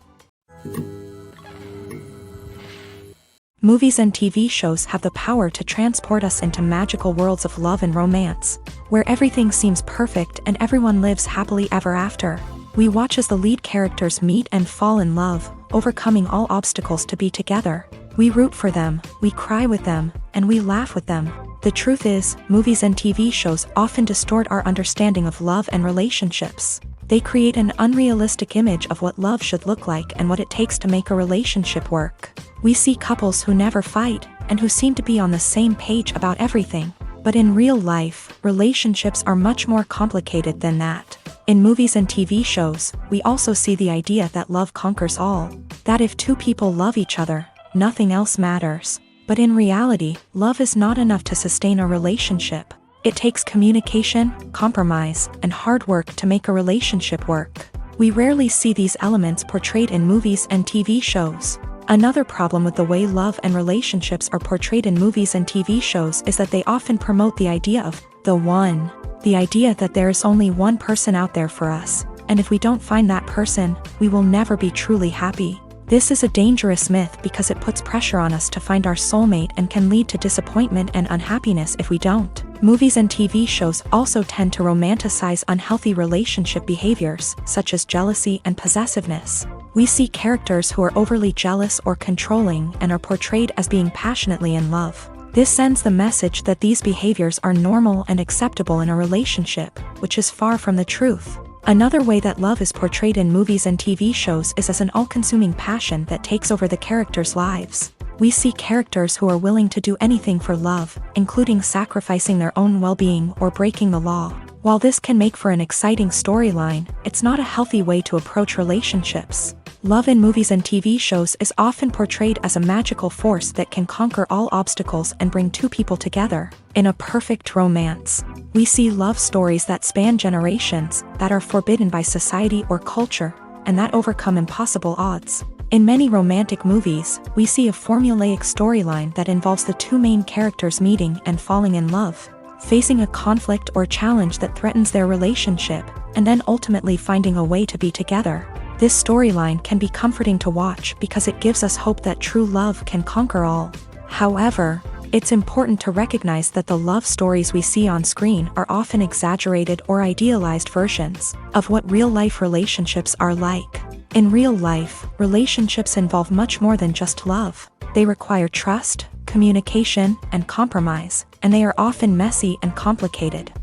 Movies and TV shows have the power to transport us into magical worlds of love and romance, where everything seems perfect and everyone lives happily ever after. We watch as the lead characters meet and fall in love, overcoming all obstacles to be together. We root for them, we cry with them, and we laugh with them. The truth is, movies and TV shows often distort our understanding of love and relationships. They create an unrealistic image of what love should look like and what it takes to make a relationship work. We see couples who never fight, and who seem to be on the same page about everything. But in real life, relationships are much more complicated than that. In movies and TV shows, we also see the idea that love conquers all. That if two people love each other, nothing else matters. But in reality, love is not enough to sustain a relationship. It takes communication, compromise, and hard work to make a relationship work. We rarely see these elements portrayed in movies and TV shows. Another problem with the way love and relationships are portrayed in movies and TV shows is that they often promote the idea of the one. The idea that there is only one person out there for us, and if we don't find that person, we will never be truly happy. This is a dangerous myth because it puts pressure on us to find our soulmate and can lead to disappointment and unhappiness if we don't. Movies and TV shows also tend to romanticize unhealthy relationship behaviors, such as jealousy and possessiveness. We see characters who are overly jealous or controlling and are portrayed as being passionately in love. This sends the message that these behaviors are normal and acceptable in a relationship, which is far from the truth. Another way that love is portrayed in movies and TV shows is as an all-consuming passion that takes over the characters' lives. We see characters who are willing to do anything for love, including sacrificing their own well-being or breaking the law. While this can make for an exciting storyline, it's not a healthy way to approach relationships. Love in movies and TV shows is often portrayed as a magical force that can conquer all obstacles and bring two people together. In a perfect romance, we see love stories that span generations, that are forbidden by society or culture, and that overcome impossible odds. In many romantic movies, we see a formulaic storyline that involves the two main characters meeting and falling in love, facing a conflict or challenge that threatens their relationship, and then ultimately finding a way to be together. This storyline can be comforting to watch because it gives us hope that true love can conquer all. However, it's important to recognize that the love stories we see on screen are often exaggerated or idealized versions of what real-life relationships are like. In real life, relationships involve much more than just love. They require trust, communication, and compromise, and they are often messy and complicated.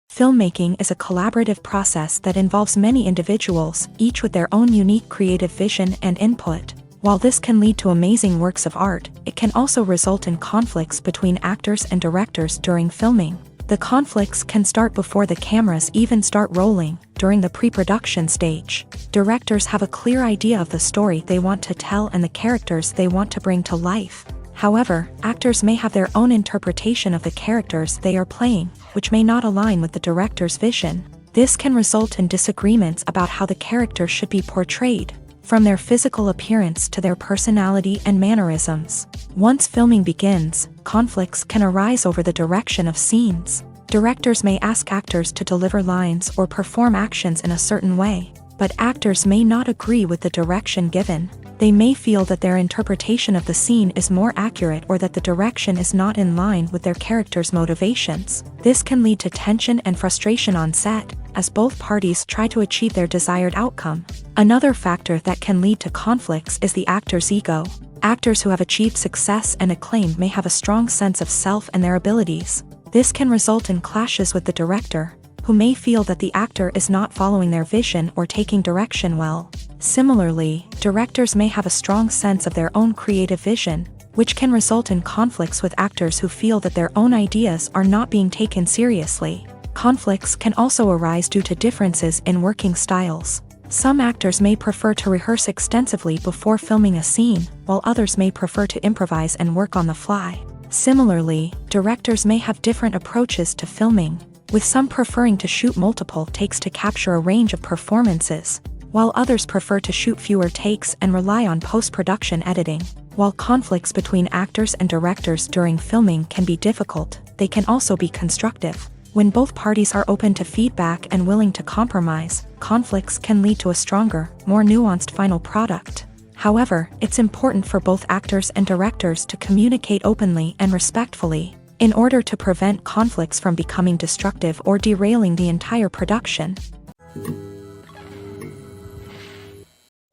Filmmaking is a collaborative process that involves many individuals, each with their own unique creative vision and input. While this can lead to amazing works of art, it can also result in conflicts between actors and directors during filming. The conflicts can start before the cameras even start rolling, during the pre-production stage. Directors have a clear idea of the story they want to tell and the characters they want to bring to life. However, actors may have their own interpretation of the characters they are playing, which may not align with the director's vision. This can result in disagreements about how the characters should be portrayed, from their physical appearance to their personality and mannerisms. Once filming begins, conflicts can arise over the direction of scenes. Directors may ask actors to deliver lines or perform actions in a certain way, but actors may not agree with the direction given. They may feel that their interpretation of the scene is more accurate or that the direction is not in line with their character's motivations. This can lead to tension and frustration on set, as both parties try to achieve their desired outcome. Another factor that can lead to conflicts is the actor's ego. Actors who have achieved success and acclaim may have a strong sense of self and their abilities. This can result in clashes with the director, who may feel that the actor is not following their vision or taking direction well. Similarly, directors may have a strong sense of their own creative vision, which can result in conflicts with actors who feel that their own ideas are not being taken seriously. Conflicts can also arise due to differences in working styles. Some actors may prefer to rehearse extensively before filming a scene, while others may prefer to improvise and work on the fly. Similarly, directors may have different approaches to filming, with some preferring to shoot multiple takes to capture a range of performances, while others prefer to shoot fewer takes and rely on post-production editing. While conflicts between actors and directors during filming can be difficult, they can also be constructive. When both parties are open to feedback and willing to compromise, conflicts can lead to a stronger, more nuanced final product. However, it's important for both actors and directors to communicate openly and respectfully, in order to prevent conflicts from becoming destructive or derailing the entire production.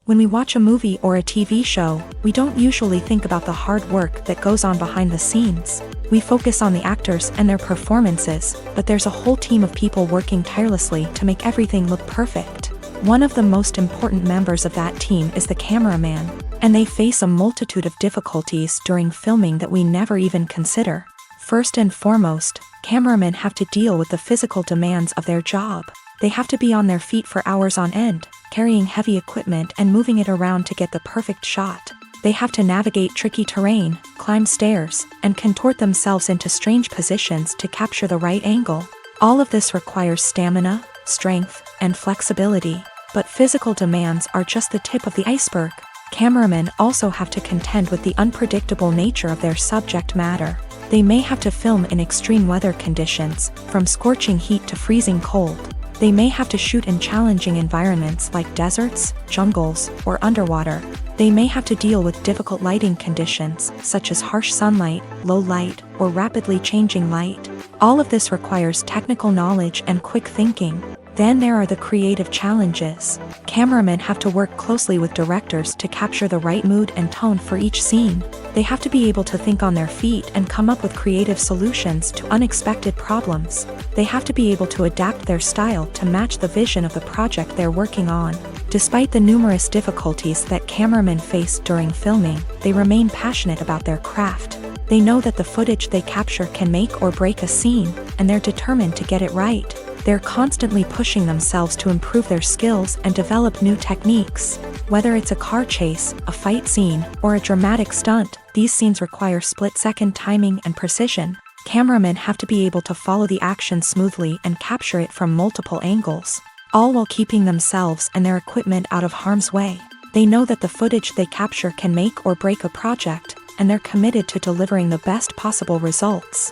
When we watch a movie or a TV show, we don't usually think about the hard work that goes on behind the scenes. We focus on the actors and their performances, but there's a whole team of people working tirelessly to make everything look perfect. One of the most important members of that team is the cameraman, and they face a multitude of difficulties during filming that we never even consider. First and foremost, cameramen have to deal with the physical demands of their job. They have to be on their feet for hours on end, carrying heavy equipment and moving it around to get the perfect shot. They have to navigate tricky terrain, climb stairs, and contort themselves into strange positions to capture the right angle. All of this requires stamina, strength, and flexibility. But physical demands are just the tip of the iceberg. Cameramen also have to contend with the unpredictable nature of their subject matter. They may have to film in extreme weather conditions, from scorching heat to freezing cold. They may have to shoot in challenging environments like deserts, jungles, or underwater. They may have to deal with difficult lighting conditions, such as harsh sunlight, low light, or rapidly changing light. All of this requires technical knowledge and quick thinking. Then there are the creative challenges. Cameramen have to work closely with directors to capture the right mood and tone for each scene. They have to be able to think on their feet and come up with creative solutions to unexpected problems. They have to be able to adapt their style to match the vision of the project they're working on. Despite the numerous difficulties that cameramen face during filming, they remain passionate about their craft. They know that the footage they capture can make or break a scene, and they're determined to get it right. They're constantly pushing themselves to improve their skills and develop new techniques. Whether it's a car chase, a fight scene, or a dramatic stunt, these scenes require split-second timing and precision. Cameramen have to be able to follow the action smoothly and capture it from multiple angles, all while keeping themselves and their equipment out of harm's way. They know that the footage they capture can make or break a project, and they're committed to delivering the best possible results.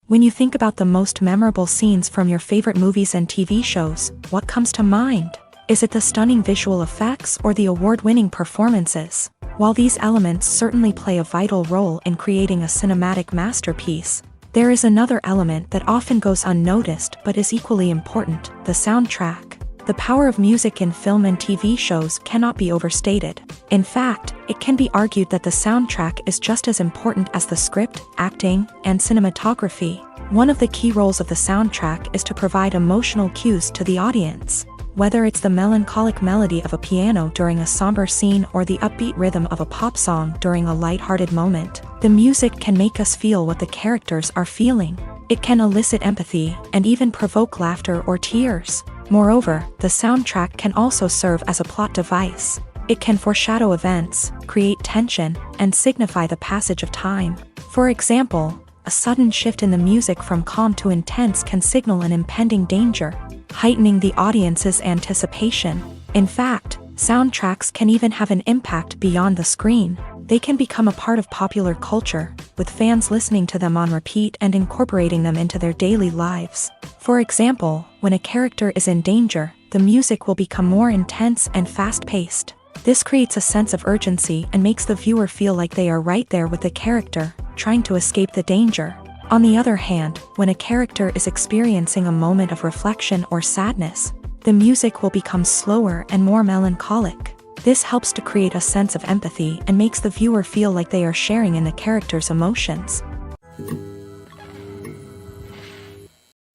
When you think about the most memorable scenes from your favorite movies and TV shows, what comes to mind? Is it the stunning visual effects or the award-winning performances? While these elements certainly play a vital role in creating a cinematic masterpiece, there is another element that often goes unnoticed but is equally important: the soundtrack. The power of music in film and TV shows cannot be overstated. In fact, it can be argued that the soundtrack is just as important as the script, acting, and cinematography. One of the key roles of the soundtrack is to provide emotional cues to the audience. Whether it's the melancholic melody of a piano during a somber scene or the upbeat rhythm of a pop song during a lighthearted moment, the music can make us feel what the characters are feeling. It can elicit empathy and even provoke laughter or tears. Moreover, the soundtrack can also serve as a plot device. It can foreshadow events, create tension, and signify the passage of time. For example, a sudden shift in the music from calm to intense can signal an impending danger, heightening the audience's anticipation. In fact, soundtracks can even have an impact beyond the screen. They can become a part of popular culture, with fans listening to them on repeat and incorporating them into their daily lives. For example, when a character is in danger, the music will become more intense and fast-paced. This creates a sense of urgency and makes the viewer feel like they are right there with the character, trying to escape the danger. On the other hand, when a character is experiencing a moment of reflection or sadness, the music will become slower and more melancholic. This helps to create a sense of empathy and makes the viewer feel like they are sharing in the character's emotions.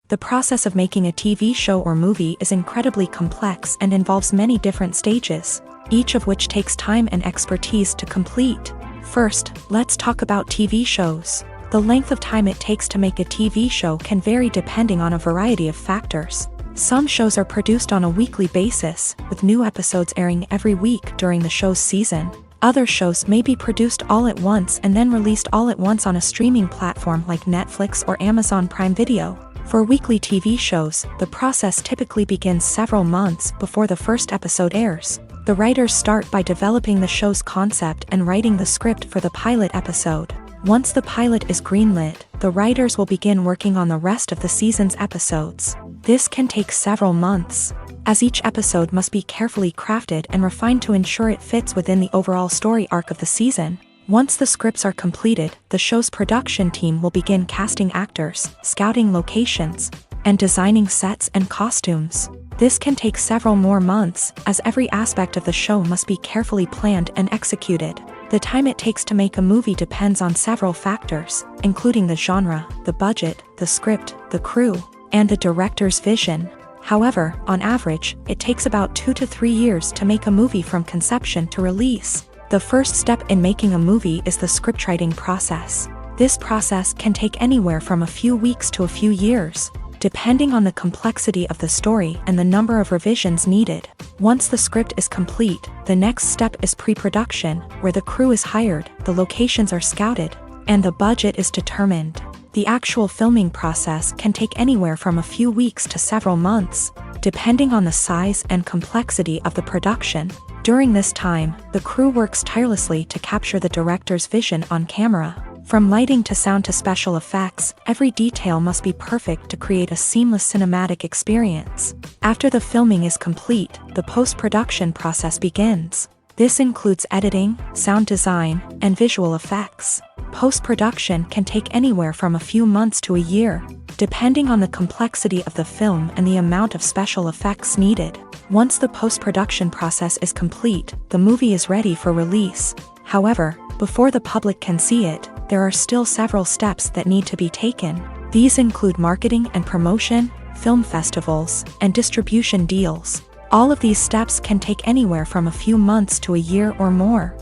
The process of making a TV show or movie is incredibly complex and involves many different stages, each of which takes time and expertise to complete. First, let's talk about TV shows. The length of time it takes to make a TV show can vary depending on a variety of factors. Some shows are produced on a weekly basis, with new episodes airing every week during the show's season. Other shows may be produced all at once and then released all at once on a streaming platform like Netflix or Amazon Prime Video. For weekly TV shows, the process typically begins several months before the first episode airs. The writers start by developing the show's concept and writing the script for the pilot episode. Once the pilot is greenlit, the writers will begin working on the rest of the season's episodes. This can take several months, as each episode must be carefully crafted and refined to ensure it fits within the overall story arc of the season. Once the scripts are completed, the show's production team will begin casting actors, scouting locations, and designing sets and costumes. This can take several more months, as every aspect of the show must be carefully planned and executed. The time it takes to make a movie depends on several factors, including the genre, the budget, the script, the crew, and the director's vision. However, on average, it takes about 2 to 3 years to make a movie from conception to release. The first step in making a movie is the scriptwriting process. This process can take anywhere from a few weeks to a few years, depending on the complexity of the story and the number of revisions needed. Once the script is complete, the next step is pre-production, where the crew is hired, the locations are scouted, and the budget is determined. The actual filming process can take anywhere from a few weeks to several months, depending on the size and complexity of the production. During this time, the crew works tirelessly to capture the director's vision on camera. From lighting to sound to special effects, every detail must be perfect to create a seamless cinematic experience. After the filming is complete, the post-production process begins. This includes editing, sound design, and visual effects. Post-production can take anywhere from a few months to a year, depending on the complexity of the film and the amount of special effects needed. Once the post-production process is complete, the movie is ready for release. However, before the public can see it, there are still several steps that need to be taken. These include marketing and promotion, film festivals, and distribution deals. All of these steps can take anywhere from a few months to a year or more.